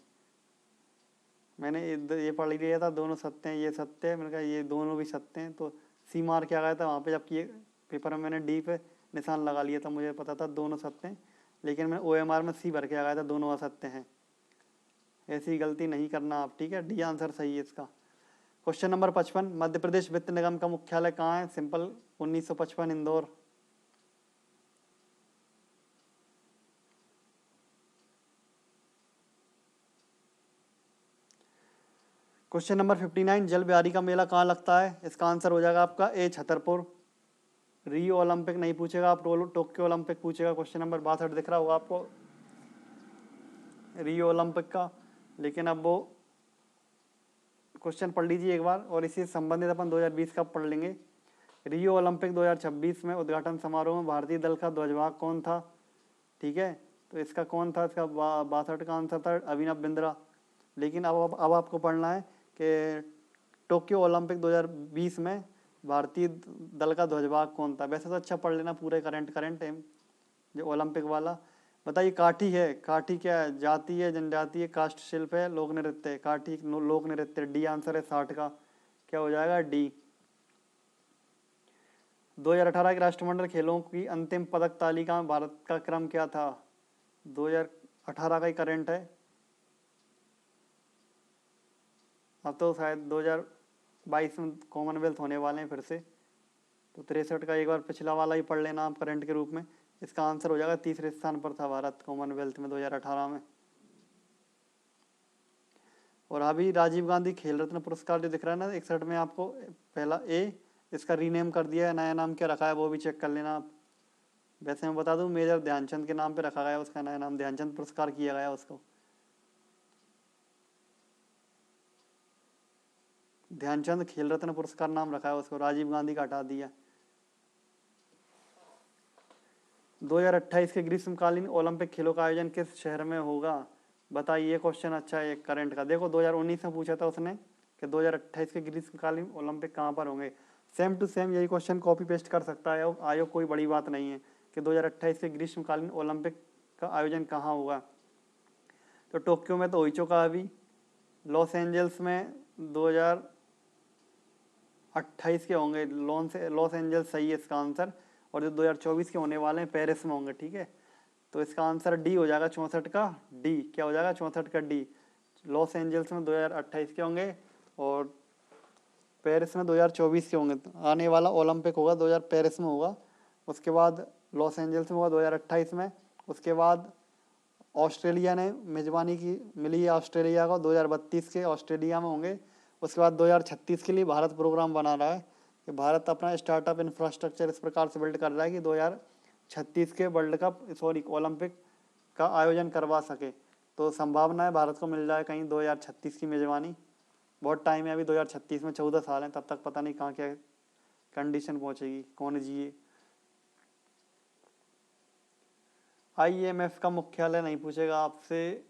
[SPEAKER 1] मैंने ये पढ़ लिया था दोनों सत्य हैं, ये सत्य है, मैंने कहा ये दोनों भी सत्य हैं, तो C मार के आ गया था वहाँ पे, जबकि ये पेपर में मैंने D पे निशान लगा लिया था, मुझे पता था दोनों सत्य हैं, लेकिन मैं OMR में C भर के आ गया था, दोनों असत्य हैं। ऐसी गलती नहीं करना आप, ठीक है। D आंसर सही है इसका। क्वेश्चन नंबर 55, मध्य प्रदेश वित्त निगम का मुख्यालय कहाँ है? सिंपल, 1955 इंदौर। क्वेश्चन नंबर 59, जल बिहारी का मेला कहाँ लगता है? इसका आंसर हो जाएगा आपका A छतरपुर। रियो ओलंपिक नहीं पूछेगा, आप टोक्यो ओलंपिक पूछेगा। क्वेश्चन नंबर 62 दिख रहा होगा आपको, रियो ओलंपिक का, लेकिन अब वो क्वेश्चन पढ़ लीजिए एक बार, और इसी से संबंधित अपन 2020 का पढ़ लेंगे। रियो ओलंपिक 2026 में उद्घाटन समारोह में भारतीय दल का ध्वजवाहक कौन था? ठीक है, तो इसका कौन था? इसका 62 का आंसर था अभिनव बिंद्रा। लेकिन अब आपको पढ़ना है कि टोक्यो ओलंपिक 2020 में भारतीय दल का ध्वजवाहक कौन था। वैसे तो अच्छा पढ़ लेना पूरे करंट जो ओलंपिक वाला। बताइए, काठी है, काठी क्या है? जाति है, जनजाति है, काष्ठ शिल्प है, लोक नृत्य है? काठी लोक नृत्य। D आंसर है 60 का, क्या हो जाएगा? D। 2018 के राष्ट्रमंडल खेलों की अंतिम पदक तालिका में भारत का क्रम क्या था? 2018 का ही करंट है, अब तो शायद 2022 में कॉमनवेल्थ होने वाले हैं फिर से, तो 63 का एक बार पिछला वाला ही पढ़ लेना आप करंट के रूप में। इसका आंसर हो जाएगा 3रे स्थान पर था भारत कॉमनवेल्थ में 2018 में। और अभी राजीव गांधी खेल रत्न पुरस्कार जो दिख रहा है ना 61 में आपको, पहला A, इसका रीनेम कर दिया है, नया नाम क्या रखा है वो भी चेक कर लेना आप। वैसे मैं बता दूं, मेजर ध्यानचंद के नाम पे रखा गया, उसका नया नाम ध्यानचंद पुरस्कार किया गया उसको। ध्यानचंद खेल रत्न पुरस्कार नाम रखा है उसको, राजीव गांधी का हटा दिया। 2028 के ग्रीष्मकालीन ओलंपिक खेलों का आयोजन किस शहर में होगा? बताइए, ये क्वेश्चन अच्छा है करंट का। देखो 2019 में पूछा था उसने कि 2028 के ग्रीष्मकालीन ओलंपिक कहाँ पर होंगे। सेम टू सेम यही क्वेश्चन कॉपी पेस्ट कर सकता है आयोग, कोई बड़ी बात नहीं है कि 2028 के ग्रीष्मकालीन ओलंपिक का आयोजन कहाँ होगा। तो टोक्यो में तो हो ही चुका अभी, लॉस एंजल्स में 2028 के होंगे, लॉस एंजल्स सही है इसका आंसर, और जो 2024 के होने वाले हैं पेरिस में होंगे, ठीक है। तो इसका आंसर D हो जाएगा 64 का D, क्या हो जाएगा 64 का D। लॉस एंजल्स में 2028 के होंगे और पेरिस में 2024 के होंगे। आने वाला ओलंपिक होगा 2000 पेरिस में होगा, उसके बाद लॉस एंजल्स में होगा 2028 में। उसके बाद ऑस्ट्रेलिया ने मेजबानी की मिली है ऑस्ट्रेलिया को, 2032 के ऑस्ट्रेलिया में होंगे। उसके बाद 2036 के लिए भारत प्रोग्राम बना रहा है कि भारत अपना स्टार्टअप इंफ्रास्ट्रक्चर इस प्रकार से बिल्ड कर रहा है कि 2036 के वर्ल्ड कप ओलंपिक का आयोजन करवा सके। तो संभावना है भारत को मिल जाए कहीं 2036 की मेजबानी। बहुत टाइम है अभी, 2036 में 14 साल हैं, तब तक पता नहीं कहाँ क्या कंडीशन पहुँचेगी, कौन जिए। IMF का मुख्यालय नहीं पूछेगा आपसे,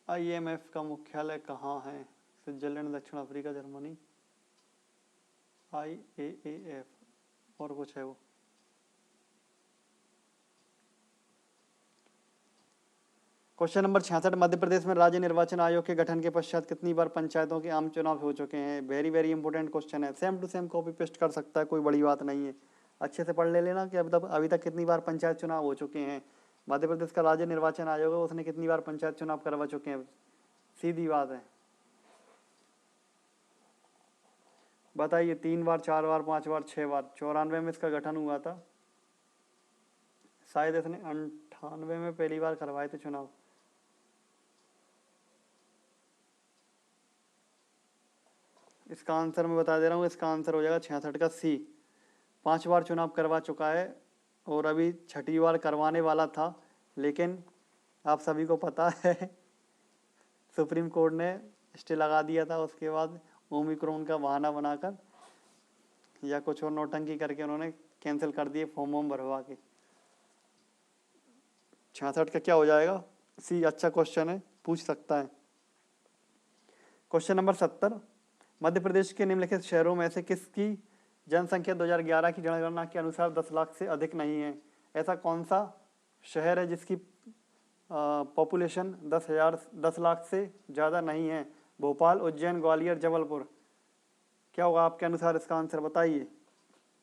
[SPEAKER 1] IMF का मुख्यालय कहाँ है? स्विट्जरलैंड, दक्षिण अफ्रीका, जर्मनी। IAAF और कुछ है वो। क्वेश्चन नंबर 66, मध्य प्रदेश में राज्य निर्वाचन आयोग के गठन के पश्चात कितनी बार पंचायतों के आम चुनाव हो चुके हैं? वेरी वेरी इंपॉर्टेंट क्वेश्चन है, same to same copy paste कर सकता है, कोई बड़ी बात नहीं है। अच्छे से पढ़ लेना कि अभी तक कितनी बार पंचायत चुनाव हो चुके हैं। मध्य प्रदेश का राज्य निर्वाचन आयोग है, उसने कितनी बार पंचायत चुनाव करवा चुके हैं? सीधी बात है, बताइए। 3 बार, 4 बार, 5 बार, 6 बार। 94 में इसका गठन हुआ था, शायद इसने 98 में पहली बार करवाए थे चुनाव। इसका आंसर मैं बता दे रहा हूँ, इसका आंसर हो जाएगा 66 का सी। 5 बार चुनाव करवा चुका है और अभी 6ठी बार करवाने वाला था, लेकिन आप सभी को पता है सुप्रीम कोर्ट ने स्टे लगा दिया था। उसके बाद ओमिक्रॉन का बहाना बनाकर या कुछ और नौटंकी करके उन्होंने कैंसिल कर दिए फॉर्म वॉर्म भरवा के। 66 का क्या हो जाएगा? सी। अच्छा क्वेश्चन है, पूछ सकता है। क्वेश्चन नंबर 70, मध्य प्रदेश के निम्नलिखित शहरों में से किसकी जनसंख्या 2011 की जनगणना के अनुसार 10 लाख से अधिक नहीं है? ऐसा कौन सा शहर है जिसकी पॉपुलेशन 10 लाख से ज़्यादा नहीं है? भोपाल, उज्जैन, ग्वालियर, जबलपुर। क्या होगा आपके अनुसार इसका आंसर? बताइए।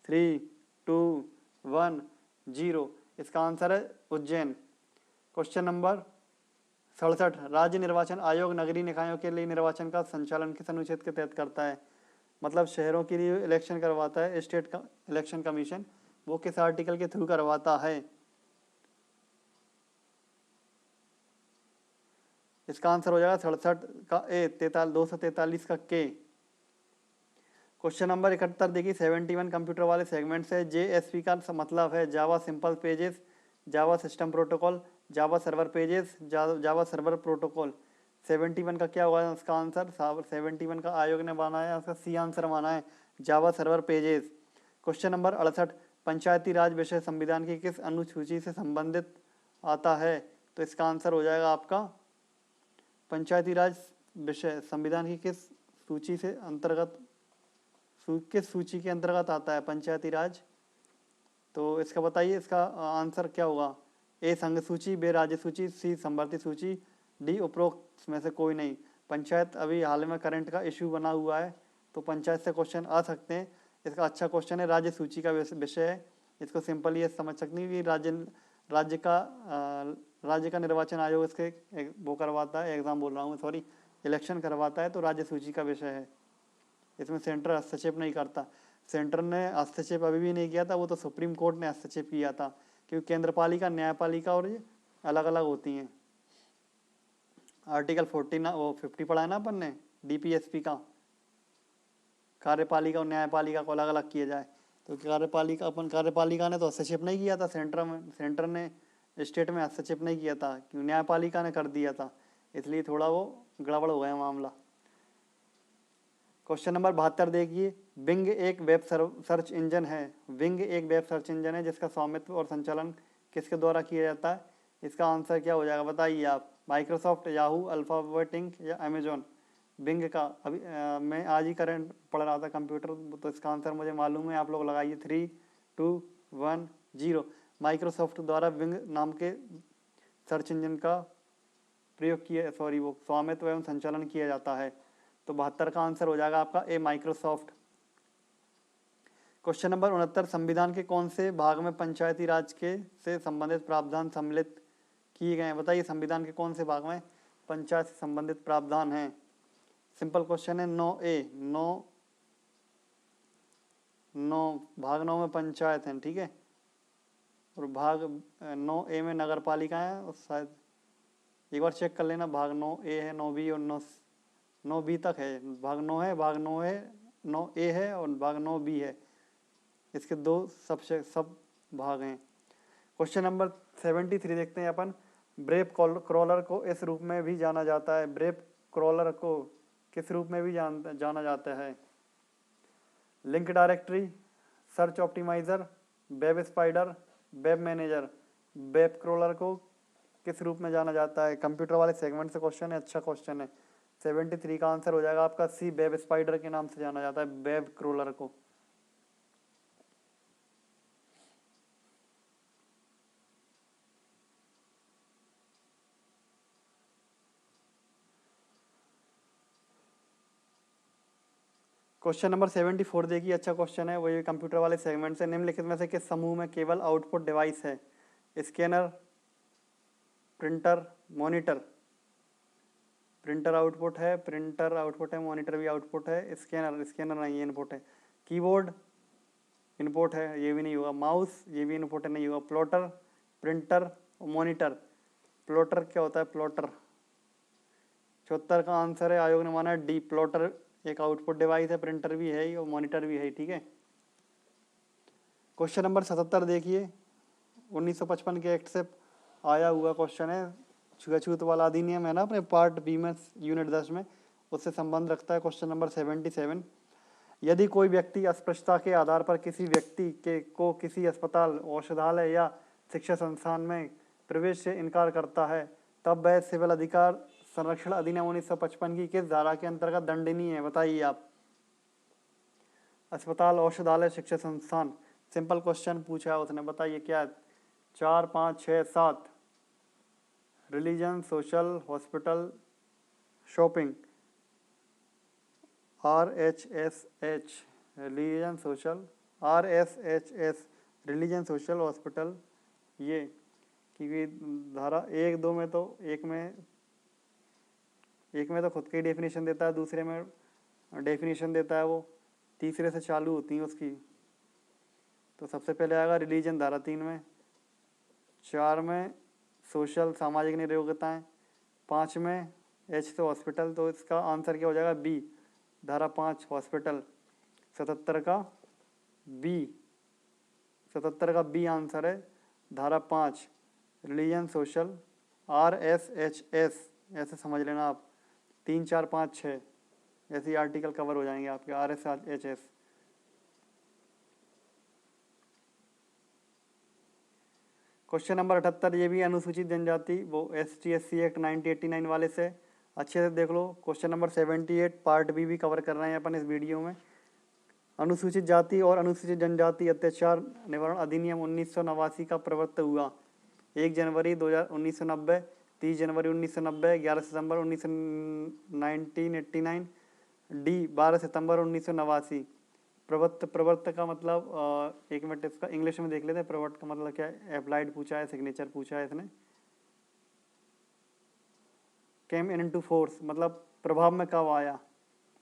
[SPEAKER 1] 3, 2, 1, 0। इसका आंसर है उज्जैन। क्वेश्चन नंबर 67, राज्य निर्वाचन आयोग नगरीय निकायों के लिए निर्वाचन का संचालन किस अनुच्छेद के तहत करता है? मतलब शहरों के लिए इलेक्शन करवाता है स्टेट का इलेक्शन कमीशन, वो किस आर्टिकल के थ्रू करवाता है? इसका आंसर हो जाएगा 67 का ए, 243 का के। क्वेश्चन नंबर 71 देखिए, 71 कंप्यूटर वाले सेगमेंट से JSP का मतलब है Java simple pages, Java system protocol, Java server pages, Java server protocol. 71 का क्या होगा इसका आंसर? 71 का आयोग ने बनाया, इसका सी आंसर माना है, जावा सर्वर पेजेस। क्वेश्चन नंबर 68, पंचायती राज विषय संविधान की किस अनुसूची से संबंधित आता है? तो इसका आंसर हो जाएगा आपका पंचायती राज विषय संविधान की किस सूची से अंतर्गत, किस सूची के अंतर्गत आता है पंचायती राज? तो इसका बताइए, इसका आंसर क्या होगा? ए संघ सूची, बी राज्य सूची, सी संवर्ती सूची, डी उपरोक्त में से कोई नहीं। पंचायत अभी हाल में करंट का इशू बना हुआ है, तो पंचायत से क्वेश्चन आ सकते हैं। इसका अच्छा क्वेश्चन है, राज्य सूची का विषय है। इसको सिंपल ये समझ सकते हैं कि राज्य का निर्वाचन आयोग इसके वो करवाता है, एग्जाम बोल रहा हूँ सॉरी, इलेक्शन करवाता है, तो राज्य सूची का विषय है। इसमें सेंटर हस्तक्षेप नहीं करता। सेंटर ने हस्तक्षेप अभी भी नहीं किया था, वो तो सुप्रीम कोर्ट ने हस्तक्षेप किया था, क्योंकि केंद्रपालिका, न्यायपालिका और ये अलग अलग होती हैं। आर्टिकल 50 पढ़ा है ना अपन ने DPSP का, कार्यपालिका और न्यायपालिका को अलग अलग किया जाए। तो कार्यपालिका ने तो हस्तक्षेप नहीं किया था, सेंटर ने स्टेट में हस्तक्षेप नहीं किया था, क्योंकि न्यायपालिका ने कर दिया था, इसलिए थोड़ा वो गड़बड़ हो गया मामला। क्वेश्चन नंबर 72 देखिए, बिंग एक वेब सर्च इंजन है। बिंग एक वेब सर्च इंजन है जिसका स्वामित्व और संचालन किसके द्वारा किया जाता है? इसका आंसर क्या हो जाएगा बताइए आप? माइक्रोसॉफ्ट, याहू, अल्फाबेट इंक या अमेजोन? बिंग का अभी मैं आज ही करंट पढ़ रहा था कंप्यूटर, तो इसका आंसर मुझे मालूम है, आप लोग लगाइए। 3, 2, 1, 0। माइक्रोसॉफ्ट द्वारा बिंग नाम के सर्च इंजन का प्रयोग किया, सॉरी वो स्वामित्व एवं संचालन किया जाता है। तो 72 का आंसर हो जाएगा आपका ए, माइक्रोसॉफ्ट। क्वेश्चन नंबर 69, संविधान के कौन से भाग में पंचायती राज के से संबंधित प्रावधान सम्मिलित किए गए हैं? बताइए, संविधान के कौन से भाग में पंचायत से संबंधित प्रावधान हैं? सिंपल क्वेश्चन है। 9A, 9 भाग 9 में पंचायत है, ठीक है, और भाग 9A में नगर पालिका है, और शायद एक बार चेक कर लेना, भाग 9A है, 9B और 9B तक है। भाग 9 है, भाग 9 है, 9A है और भाग 9B है, इसके 2 सब भाग हैं। क्वेश्चन नंबर 73 देखते हैं अपन। ब्रेव क्रॉलर को इस रूप में भी जाना जाता है। ब्रेव क्रॉलर को किस रूप में भी जाना जाता है? Link directory, search optimiser, web spider, web manager. Web crawler को किस रूप में जाना जाता है? कंप्यूटर वाले सेगमेंट से क्वेश्चन है, अच्छा क्वेश्चन है। 73 का आंसर हो जाएगा आपका सी, वेब स्पाइडर के नाम से जाना जाता है वेब क्रॉलर को। क्वेश्चन नंबर 74 देखिए, अच्छा क्वेश्चन है, वही कंप्यूटर वाले सेगमेंट से। निम्नलिखित में से किस समूह में केवल आउटपुट डिवाइस है? Scanner, printer, monitor, printer output है, प्रिंटर आउटपुट है, मॉनिटर भी आउटपुट है, स्कैनर, स्कैनर नहीं है इनपुट है, कीबोर्ड इनपुट है, ये भी नहीं होगा, माउस ये भी इनपुट नहीं होगा, प्लॉटर, प्रिंटर, मॉनिटर। प्लॉटर क्या होता है? प्लॉटर 74 का आंसर है, आयोग ने माना डी। प्लॉटर एक आउटपुट डिवाइस है, प्रिंटर भी है और मॉनिटर भी है, ठीक है। क्वेश्चन नंबर 77 देखिए, 1955 के एक्ट से आया हुआ क्वेश्चन है, छुआछूत वाला अधिनियम है ना अपने पार्ट बी में यूनिट 10 में, उससे संबंध रखता है। क्वेश्चन नंबर 77, यदि कोई व्यक्ति अस्पृश्यता के आधार पर किसी व्यक्ति को किसी अस्पताल, औषधालय या शिक्षा संस्थान में प्रवेश से इनकार करता है, तब वह सिविल अधिकार संरक्षण अधिनियम 1955 की किस धारा के अंतर्गत दंडनीय है? बताइए आप। अस्पताल, औषधालय, शिक्षा संस्थान, सिंपल क्वेश्चन पूछा है उसने, बताइए क्या? 4, 5, 6, 7। Religion, social, hospital, shopping, RHSH, religion, social, RSHS, religion, social, hospital, ये क्योंकि धारा 1, 2 में तो एक में तो खुद की डेफिनेशन देता है, दूसरे में डेफिनेशन देता है, वो तीसरे से चालू होती है उसकी। तो सबसे पहले आएगा रिलीजन धारा 3 में, 4 में सोशल, सामाजिक नियोक्ताएं, 5 में H तो हॉस्पिटल, तो इसका आंसर क्या हो जाएगा? बी, धारा 5 हॉस्पिटल। 77 का बी, 77 का बी आंसर है, धारा 5 रिलीजन, सोशल, RSHS, ऐसे समझ लेना आप। 3, 4, 5, 6 ऐसे आर्टिकल कवर हो जाएंगे आपके, RSHS। क्वेश्चन नंबर 78, ये भी अनुसूचित जनजाति, वो ST/SC एक्ट 1989 वाले से अच्छे से देख लो। क्वेश्चन नंबर 78 पार्ट बी भी कवर कर रहे हैं अपन इस वीडियो में। अनुसूचित जाति और अनुसूचित जनजाति अत्याचार निवारण अधिनियम 1989 का प्रवर्तन हुआ 1 जनवरी 1990, 30 जनवरी 1990, 11 सितंबर 1989, डी 12 सितंबर 1989। प्रवर्त का मतलब एक मिनट इसका इंग्लिश में देख लेते हैं। प्रवर्त का मतलब क्या है? अप्लाइड पूछा है, सिग्नेचर पूछा है इसने। केम इनटू फोर्स मतलब प्रभाव में कब आया,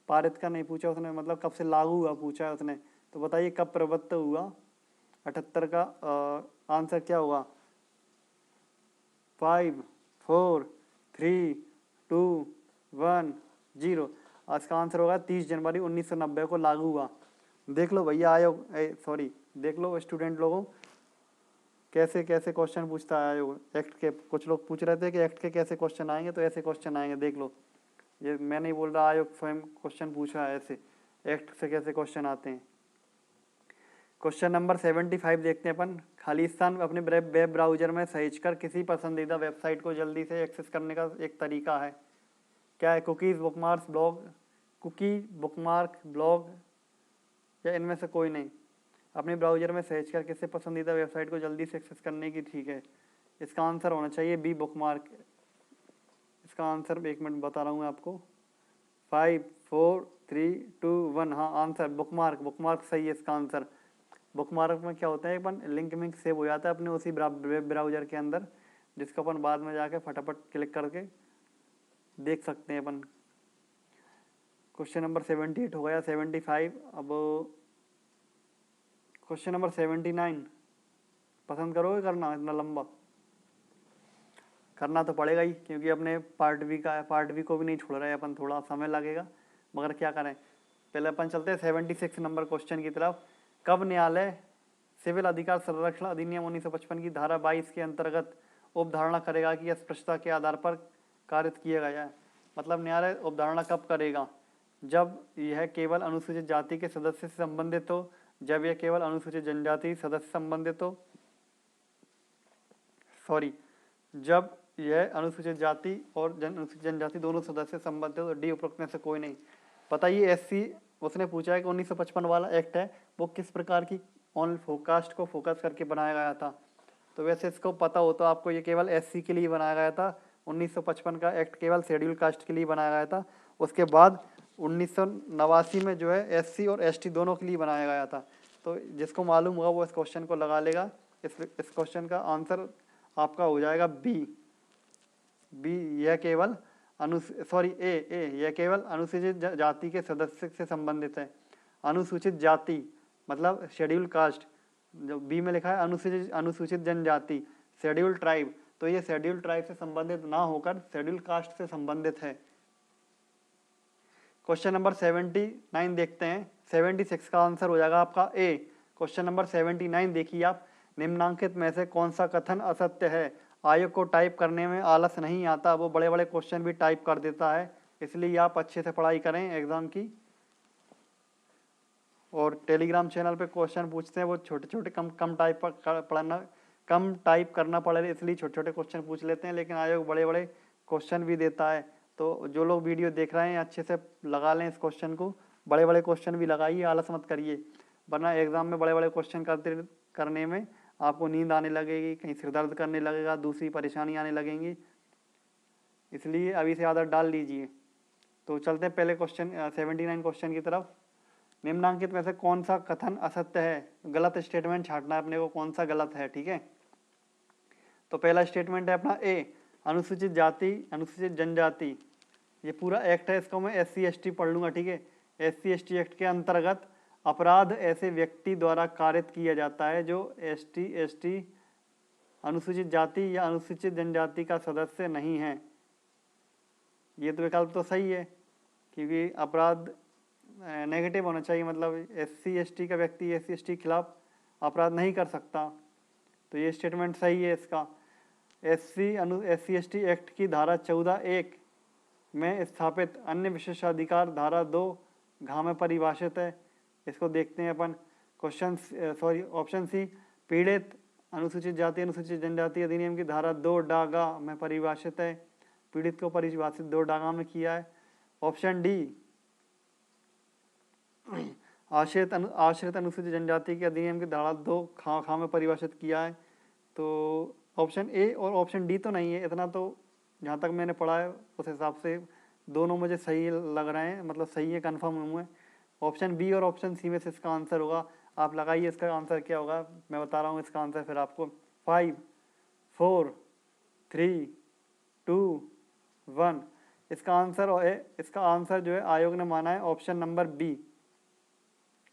[SPEAKER 1] पारित का नहीं पूछा उसने, मतलब कब से लागू हुआ पूछा है उसने। तो बताइए कब प्रवृत्त हुआ? 78 का आंसर क्या होगा? 5, 4, 3, 2, 1, 0। आज का आंसर होगा 30 जनवरी 1990 को लागू हुआ। देख लो भैया आयोग, सॉरी देख लो स्टूडेंट लोगों कैसे कैसे क्वेश्चन पूछता है आयोग एक्ट के। कुछ लोग पूछ रहे थे कि एक्ट के कैसे क्वेश्चन आएंगे, तो ऐसे क्वेश्चन आएंगे। देख लो, ये मैं नहीं बोल रहा, आयोग स्वयं क्वेश्चन पूछा है ऐसे एक्ट से कैसे क्वेश्चन आते हैं। क्वेश्चन नंबर 75 देखते हैं अपन। खाली स्थान अपने वेब ब्राउजर में सहेजकर किसी पसंदीदा वेबसाइट को जल्दी से एक्सेस करने का एक तरीका है। क्या है? Cookies, bookmarks, blog, cookie, bookmark, blog या इनमें से कोई नहीं। अपने ब्राउजर में सहेजकर किसी पसंदीदा वेबसाइट को जल्दी से एक्सेस करने की, ठीक है। इसका आंसर होना चाहिए बी, बुकमार्क। इसका आंसर एक मिनट बता रहा हूँ आपको। 5, 4, 3, 2, 1। हाँ आंसर बुकमार्क, बुकमार्क सही है इसका आंसर। बुकमार्क में क्या होता है, अपन लिंक मिंक सेव हो जाता है अपने उसी वेब ब्राउजर के अंदर, जिसको अपन बाद में जाके फटाफट क्लिक करके देख सकते हैं अपन। क्वेश्चन नंबर 78 हो गया। 75 अब क्वेश्चन नंबर 79 पसंद करोगे करना? इतना लंबा करना तो पड़ेगा ही, क्योंकि अपने पार्ट बी का है, पार्ट बी को भी नहीं छोड़ रहे अपन, थोड़ा समय लगेगा मगर क्या करें। पहले अपन चलते हैं 76 नंबर क्वेश्चन की तरफ। कब न्यायालय सिविल अधिकार संरक्षण अधिनियम 1955 की धारा 22 के अंतर्गत उपधारणा करेगा कि अस्पृश्यता के आधार पर कारित किया गया है? मतलब न्यायालय उपधारणा कब करेगा? जब यह केवल अनुसूचित जाति के सदस्य से संबंधित हो, जब यह केवल अनुसूचित जनजाति सदस्य संबंधित हो, सॉरी जब यह अनुसूचित जाति और अनुसूचित जनजाति दोनों सदस्य संबंधित हो। डी उपरोक्त में से कोई नहीं। बताइए एससी उसने पूछा है कि 1955 वाला एक्ट है वो किस प्रकार की ऑन फोकास्ट को फोकस करके बनाया गया था। तो वैसे इसको पता हो तो आपको, ये केवल एससी के लिए बनाया गया था। 1955 का एक्ट केवल शेड्यूल कास्ट के लिए बनाया गया था। उसके बाद 1989 में जो है एससी और एसटी दोनों के लिए बनाया गया था। तो जिसको मालूम होगा वो इस क्वेश्चन को लगा लेगा। इस क्वेश्चन का आंसर आपका हो जाएगा बी, बी यह केवल यह केवल अनुसूचित जाति के सदस्य से संबंधित है। अनुसूचित जाति मतलब शेड्यूल कास्ट, जो बी में लिखा है अनुसूचित जनजाति शेड्यूल ट्राइब, तो ये शेड्यूल ट्राइब से संबंधित ना होकर शेड्यूल कास्ट से संबंधित है। क्वेश्चन नंबर 79 देखते हैं। 76 का आंसर हो जाएगा आपका ए। क्वेश्चन नंबर 79 देखिए आप, निम्नांकित में से कौन सा कथन असत्य है? आयोग को टाइप करने में आलस नहीं आता, वो बड़े बड़े क्वेश्चन भी टाइप कर देता है, इसलिए आप अच्छे से पढ़ाई करें एग्जाम की। और टेलीग्राम चैनल पे क्वेश्चन पूछते हैं वो छोटे छोटे कम टाइप करना पड़े, इसलिए छोटे छोटे क्वेश्चन पूछ लेते हैं, लेकिन आयोग बड़े बड़े क्वेश्चन भी देता है। तो जो लोग वीडियो देख रहे हैं अच्छे से लगा लें इस क्वेश्चन को, बड़े बड़े क्वेश्चन भी लगाइए, आलस मत करिए, वरना एग्जाम में बड़े बड़े क्वेश्चन करने में आपको नींद आने लगेगी, कहीं सिर दर्द करने लगेगा, दूसरी परेशानी आने लगेंगी, इसलिए अभी से आदत डाल लीजिए। तो चलते हैं पहले क्वेश्चन 79 क्वेश्चन की तरफ। निम्नांकित में से कौन सा कथन असत्य है? गलत स्टेटमेंट छांटना है अपने को, कौन सा गलत है, ठीक है। तो पहला स्टेटमेंट है अपना ए, अनुसूचित जाति अनुसूचित जनजाति, ये पूरा एक्ट है, इसको मैं SC ST पढ़ लूंगा, ठीक है। SC ST एक्ट के अंतर्गत अपराध ऐसे व्यक्ति द्वारा कारित किया जाता है जो ST ST अनुसूचित जाति या अनुसूचित जनजाति का सदस्य नहीं है। ये तो विकल्प तो सही है, क्योंकि अपराध नेगेटिव होना चाहिए, मतलब SC ST का व्यक्ति SC ST के खिलाफ अपराध नहीं कर सकता, तो ये स्टेटमेंट सही है इसका। SC ST एक्ट की धारा 14(1) में स्थापित अन्य विशेषाधिकार धारा 2 घ में परिभाषित है। इसको देखते हैं अपन। ऑप्शन सी, पीड़ित अनुसूचित जाति अनुसूचित जनजाति अधिनियम की धारा 2 डागा में परिभाषित है, पीड़ित को परिभाषित 2 डागा में किया है। ऑप्शन डी, आश्रित अनुसूचित जनजाति के अधिनियम की धारा 2 खा में परिभाषित किया है। तो ऑप्शन ए और ऑप्शन डी तो नहीं है, इतना तो जहाँ तक मैंने पढ़ा है उस हिसाब से दोनों मुझे सही लग रहे हैं, मतलब सही है, कन्फर्म हुए। ऑप्शन बी और ऑप्शन सी में से इसका आंसर होगा। आप लगाइए इसका आंसर क्या होगा, मैं बता रहा हूँ इसका आंसर फिर आपको। 5 4 3 2 1 इसका आंसर जो है आयोग ने माना है ऑप्शन नंबर बी,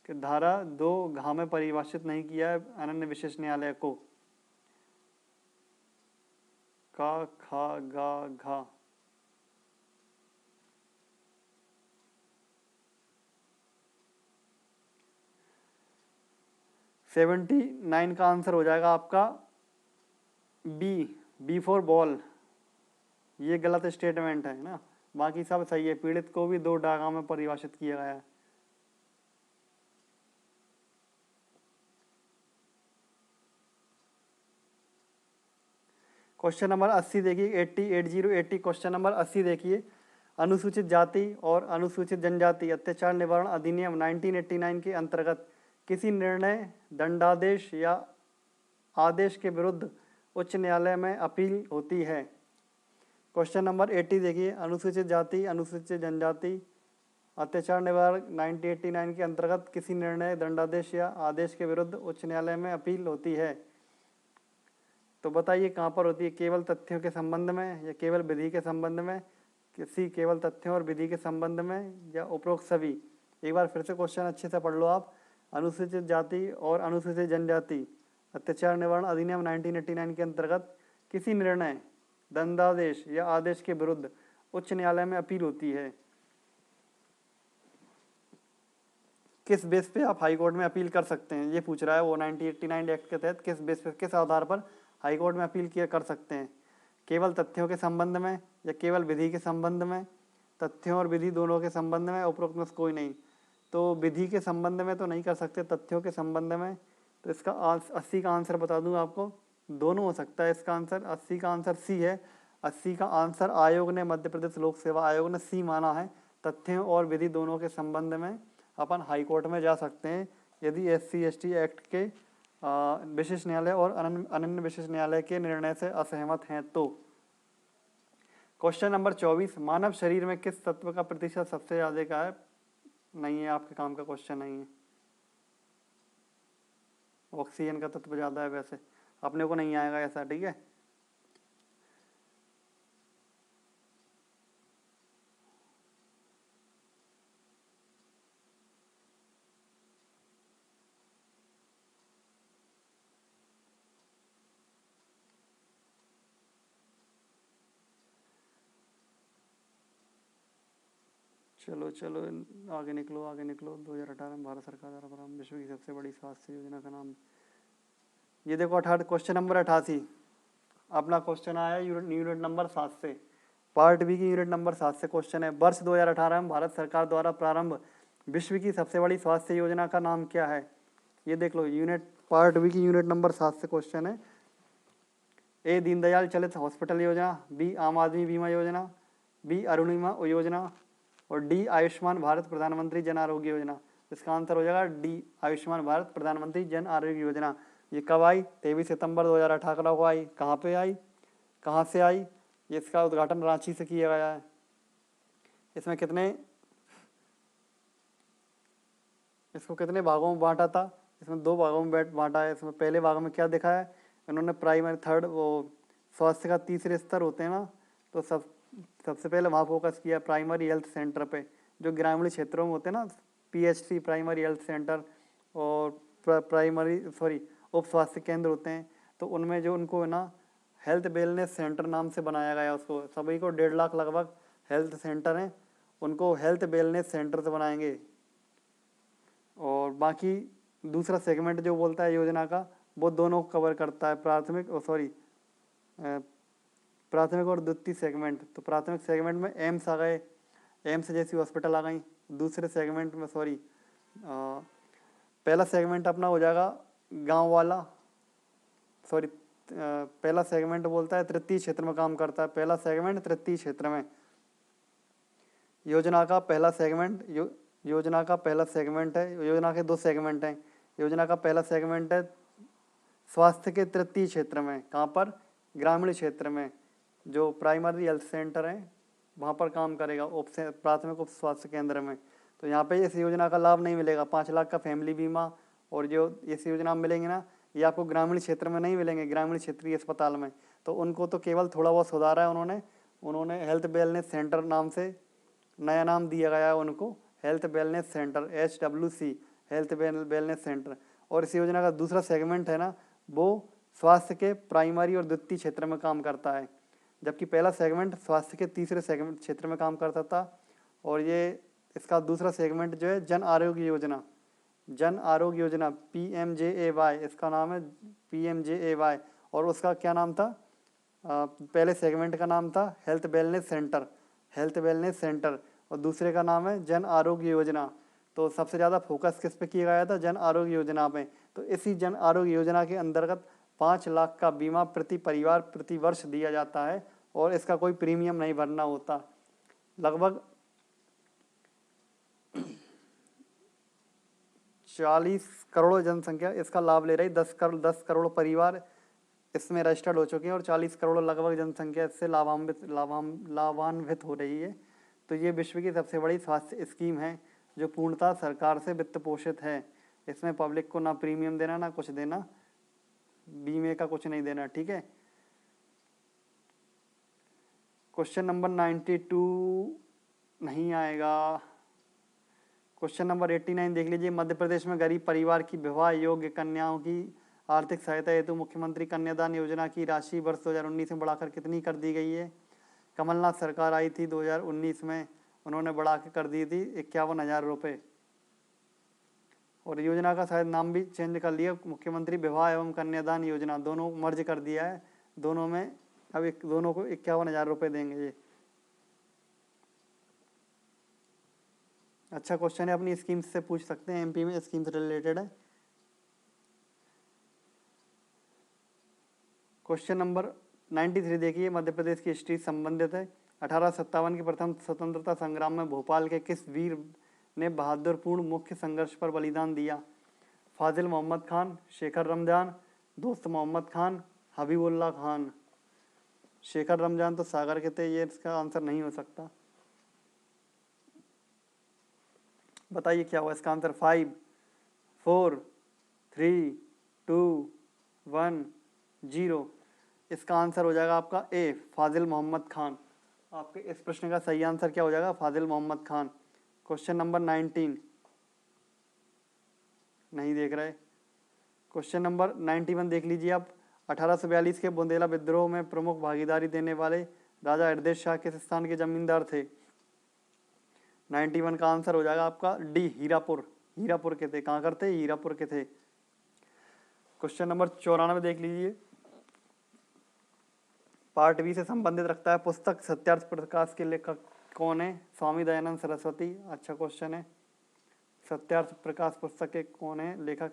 [SPEAKER 1] कि धारा 2 घ में परिभाषित नहीं किया है अनन्य विशेष न्यायालय को। का खा गा घा, सेवेंटी 79 का आंसर हो जाएगा आपका बी फॉर बॉल। ये गलत स्टेटमेंट है ना, बाकी सब सही है। पीड़ित को भी 2 डागा में परिभाषित किया गया है। क्वेश्चन नंबर 80 देखिए, 80 क्वेश्चन नंबर 80 देखिए। अनुसूचित जाति और अनुसूचित जनजाति अत्याचार निवारण अधिनियम 1989 के अंतर्गत किसी निर्णय, दंडादेश या आदेश के विरुद्ध उच्च न्यायालय में अपील होती है। क्वेश्चन नंबर 80 देखिए, अनुसूचित जाति अनुसूचित जनजाति अत्याचार निवारण 1989 के अंतर्गत किसी निर्णय, दंडादेश या आदेश के विरुद्ध उच्च न्यायालय में अपील होती है। तो बताइए कहाँ पर होती है, केवल तथ्यों के संबंध में या केवल विधि के संबंध में, किसी केवल तथ्यों और विधि के संबंध में या उपरोक्त सभी। एक बार फिर से क्वेश्चन अच्छे से पढ़ लो आप। अनुसूचित जाति और अनुसूचित जनजाति अत्याचार निवारण अधिनियम 1989 के अंतर्गत किसी निर्णय, दंडादेश या आदेश के विरुद्ध उच्च न्यायालय में अपील होती है। किस बेस पे आप हाई कोर्ट में अपील कर सकते हैं, ये पूछ रहा है वो 1989 एक्ट के तहत किस बेस पे, किस आधार पर हाई कोर्ट में अपील किया कर सकते हैं। केवल तथ्यों के संबंध में या केवल विधि के संबंध में, तथ्यों और विधि दोनों के संबंध में, उपरोक्त में कोई नहीं। तो विधि के संबंध में तो नहीं कर सकते, तथ्यों के संबंध में। तो इसका 80 का आंसर बता दूं आपको, दोनों हो सकता है इसका आंसर। 80 का आंसर सी है। 80 का आंसर आयोग ने, मध्य प्रदेश लोक सेवा आयोग ने सी माना है। तथ्यों और विधि दोनों के संबंध में अपन हाई कोर्ट में जा सकते हैं यदि SC ST एक्ट के विशेष न्यायालय और अनन्य विशेष न्यायालय के निर्णय से असहमत हैं तो। क्वेश्चन नंबर 24, मानव शरीर में किस तत्व का प्रतिशत सबसे ज्यादा का है? नहीं है, आपके काम का क्वेश्चन नहीं है। ऑक्सीजन का तत्व ज्यादा है, वैसे अपने को नहीं आएगा ऐसा, ठीक है। चलो चलो आगे निकलो आगे निकलो। 2018 में भारत सरकार द्वारा प्रारंभ विश्व की सबसे बड़ी स्वास्थ्य योजना का नाम। ये देखो 88 क्वेश्चन नंबर 88 अपना क्वेश्चन आया यूनिट नंबर 7 से, पार्ट बी की यूनिट नंबर 7 से क्वेश्चन है। वर्ष 2018 में भारत सरकार द्वारा प्रारंभ विश्व की सबसे बड़ी स्वास्थ्य योजना का नाम क्या है? ये देख लो यूनिट पार्ट बी की यूनिट नंबर 7 से क्वेश्चन है। ए दीनदयाल चलित हॉस्पिटल योजना, बी आम आदमी बीमा योजना, बी अरुणिमा योजना और डी आयुष्मान भारत प्रधानमंत्री जन आरोग्य योजना। इसका आंसर हो जाएगा डी आयुष्मान भारत प्रधानमंत्री जन आरोग्य योजना। ये कब आई? 23 सितंबर 2018 को आई। कहाँ पे आई, कहाँ से आई? ये इसका उद्घाटन रांची से किया गया है। इसमें इसको कितने भागों में बांटा था? इसमें 2 भागों में बांटा है। इसमें पहले भाग में क्या दिखा है इन्होंने, प्राइमरी थर्ड वो स्वास्थ्य का तीसरे स्तर होते हैं ना, तो सबसे पहले वहाँ फोकस किया प्राइमरी हेल्थ सेंटर पे, जो ग्रामीण क्षेत्रों में होते हैं ना, PHC प्राइमरी हेल्थ सेंटर और उप स्वास्थ्य केंद्र होते हैं, तो उनमें जो उनको है ना हेल्थ वेलनेस सेंटर नाम से बनाया गया। उसको सभी को 1.5 लाख लगभग हेल्थ सेंटर हैं, उनको हेल्थ वेलनेस सेंटर से बनाएंगे। और बाकी दूसरा सेगमेंट जो बोलता है योजना का, वो दोनों को कवर करता है, प्राथमिक और द्वितीय सेगमेंट। तो प्राथमिक सेगमेंट में एम्स आ गए, एम्स जैसी हॉस्पिटल आ गई। दूसरे सेगमेंट में पहला सेगमेंट अपना हो जाएगा गांव वाला, पहला सेगमेंट बोलता है तृतीय क्षेत्र में काम करता है। पहला सेगमेंट तृतीय क्षेत्र में योजना का पहला सेगमेंट योजना का पहला सेगमेंट है। योजना के 2 सेगमेंट हैं। योजना का पहला सेगमेंट है स्वास्थ्य के तृतीय क्षेत्र में। कहाँ पर? ग्रामीण क्षेत्र में, जो प्राइमरी हेल्थ सेंटर हैं वहाँ पर काम करेगा, प्राथमिक उप स्वास्थ्य केंद्र में। तो यहाँ पे इस योजना का लाभ नहीं मिलेगा। 5 लाख का फैमिली बीमा और जो इस योजना में मिलेंगे ना, ये आपको ग्रामीण क्षेत्र में नहीं मिलेंगे, ग्रामीण क्षेत्रीय अस्पताल में। तो उनको तो केवल थोड़ा बहुत सुधारा है उन्होंने हेल्थ वेलनेस सेंटर नाम से नया नाम दिया गया है उनको, health wellness centre, HWC health wellness centre. और इस योजना का दूसरा सेगमेंट है ना, वो स्वास्थ्य के प्राइमरी और द्वितीय क्षेत्र में काम करता है, जबकि पहला सेगमेंट स्वास्थ्य के तीसरे सेगमेंट क्षेत्र में काम करता था। और ये इसका दूसरा सेगमेंट जो है जन आरोग्य योजना, PMJAY इसका नाम है, PMJAY। और उसका क्या नाम था? पहले सेगमेंट का नाम था हेल्थ वेलनेस सेंटर और दूसरे का नाम है जन आरोग्य योजना। तो सबसे ज़्यादा फोकस किस पे किया गया था? जन आरोग्य योजना पे। तो इसी जन आरोग्य योजना के अंतर्गत 5 लाख का बीमा प्रति परिवार प्रति वर्ष दिया जाता है और इसका कोई प्रीमियम नहीं भरना होता। लगभग 40 करोड़ जनसंख्या इसका लाभ ले रही। 10 करोड़ परिवार इसमें रजिस्टर्ड हो चुके हैं और 40 करोड़ लगभग जनसंख्या इससे लाभान्वित हो रही है। तो ये विश्व की सबसे बड़ी स्वास्थ्य स्कीम है जो पूर्णतः सरकार से वित्त पोषित है। इसमें पब्लिक को ना प्रीमियम देना ना कुछ देना, बीमे का कुछ नहीं देना, ठीक है। क्वेश्चन नंबर 92 नहीं आएगा। क्वेश्चन नंबर 89 देख लीजिए। मध्य प्रदेश में गरीब परिवार की विवाह योग्य कन्याओं की आर्थिक सहायता हेतु मुख्यमंत्री कन्यादान योजना की राशि वर्ष 2019 में बढ़ाकर कितनी कर दी गई है? कमलनाथ सरकार आई थी 2019 में, उन्होंने बढ़ा के कर दी थी 51,000 रुपये। और योजना का शायद नाम भी चेंज कर लिया, मुख्यमंत्री विवाह एवं कन्यादान योजना, दोनों मर्ज कर दिया है। दोनों में अब दोनों को 51,000 रुपये देंगे। ये अच्छा क्वेश्चन है, अपनी स्कीम से पूछ सकते हैं, MP में स्कीम से रिलेटेड है। क्वेश्चन नंबर 93 देखिए, मध्य प्रदेश की हिस्ट्री संबंधित है। 1857 के प्रथम स्वतंत्रता संग्राम में भोपाल के किस वीर ने बहादुरपूर्ण मुख्य संघर्ष पर बलिदान दिया? फाजिल मोहम्मद खान, शेखर रमजान, दोस्त मोहम्मद खान, हबीबुल्ला खान। शेखर रमजान तो सागर के थे, ये इसका आंसर नहीं हो सकता। बताइए क्या हुआ इसका आंसर? 5 4 3 2 1 0। इसका आंसर हो जाएगा आपका ए, फाजिल मोहम्मद खान। आपके इस प्रश्न का सही आंसर क्या हो जाएगा? फाजिल मोहम्मद खान। क्वेश्चन नंबर 19 नहीं देख रहे। क्वेश्चन नंबर 91 देख लीजिए आप। 1842 के बुंदेला विद्रोह में प्रमुख भागीदारी देने वाले राजा हृदय शाह किस स्थान के जमींदार थे? 91 का आंसर हो जाएगा आपका डी, हीरापुर। हीरापुर के थे, कहाँ करते, हीरापुर के थे। क्वेश्चन नंबर 94 देख लीजिए, पार्ट बी से संबंधित रखता है। पुस्तक सत्यार्थ प्रकाश के लेखक कौन है? स्वामी दयानंद सरस्वती। अच्छा क्वेश्चन है। सत्यार्थ प्रकाश पुस्तक के कौन है लेखक?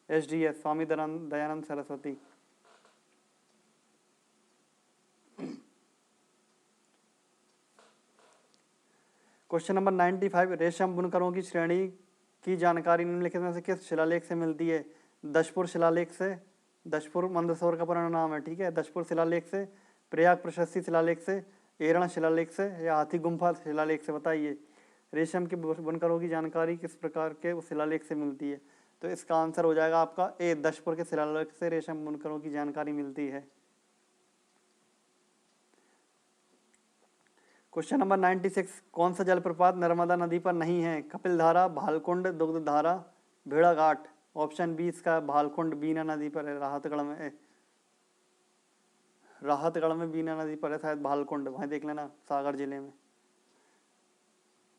[SPEAKER 1] SDS, Swami Dayanand Saraswati. Question number 95, रेशम बुनकरों की श्रेणी की जानकारी निम्नलिखित में से किस शिलालेख से मिलती है? दशपुर शिलालेख से, दशपुर मंदसौर का पुराना नाम है, ठीक है। दशपुर शिलालेख से, प्रयाग प्रशस्ति शिलालेख से, एरण शिलालेख से, या हाथी गुम्फा शिलालेख से? बताइए, रेशम के बुनकरों की जानकारी किस प्रकार के उस शिलालेख से मिलती है? तो इसका आंसर हो जाएगा आपका ए, दशपुर के शिलालेख से रेशम बुनकरों की जानकारी मिलती है। क्वेश्चन नंबर 96, कौन सा जलप्रपात नर्मदा नदी पर नहीं है? कपिल धारा, भालकुंड, दुग्ध धारा, भेड़ाघाट। ऑप्शन बी इसका भालकुंड बीना नदी पर है, राहतगढ़ में है। राहतगढ़ में बीना नदी पर है शायद भालकुंड, वहाँ देख लेना, सागर जिले में।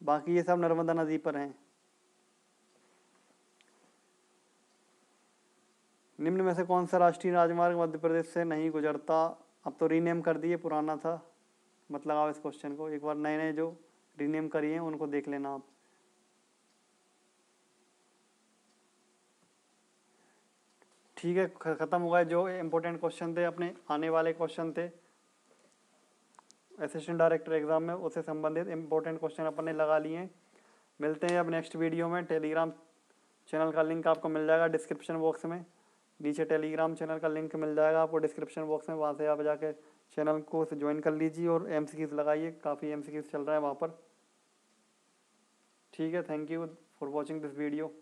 [SPEAKER 1] बाकी ये सब नर्मदा नदी पर हैं। निम्न में से कौन सा राष्ट्रीय राजमार्ग मध्य प्रदेश से नहीं गुजरता? अब तो रीनेम कर दिए, पुराना था। मतलब आप इस क्वेश्चन को एक बार, नए नए जो रीनेम करिए उनको देख लेना आप। ठीक है, खत्म हुआ है जो इम्पोर्टेंट क्वेश्चन थे, अपने आने वाले क्वेश्चन थे असिस्टेंट डायरेक्टर एग्जाम में, उससे संबंधित इम्पोर्टेंट क्वेश्चन अपन ने लगा लिए हैं। मिलते हैं अब नेक्स्ट वीडियो में। टेलीग्राम चैनल का लिंक आपको मिल जाएगा डिस्क्रिप्शन बॉक्स में, नीचे टेलीग्राम चैनल का लिंक मिल जाएगा आपको डिस्क्रिप्शन बॉक्स में, वहाँ से आप जाके चैनल को ज्वाइन कर लीजिए और MCQs लगाइए, काफ़ी MCQs चल रहा है वहाँ पर। ठीक है, thank you for watching this video.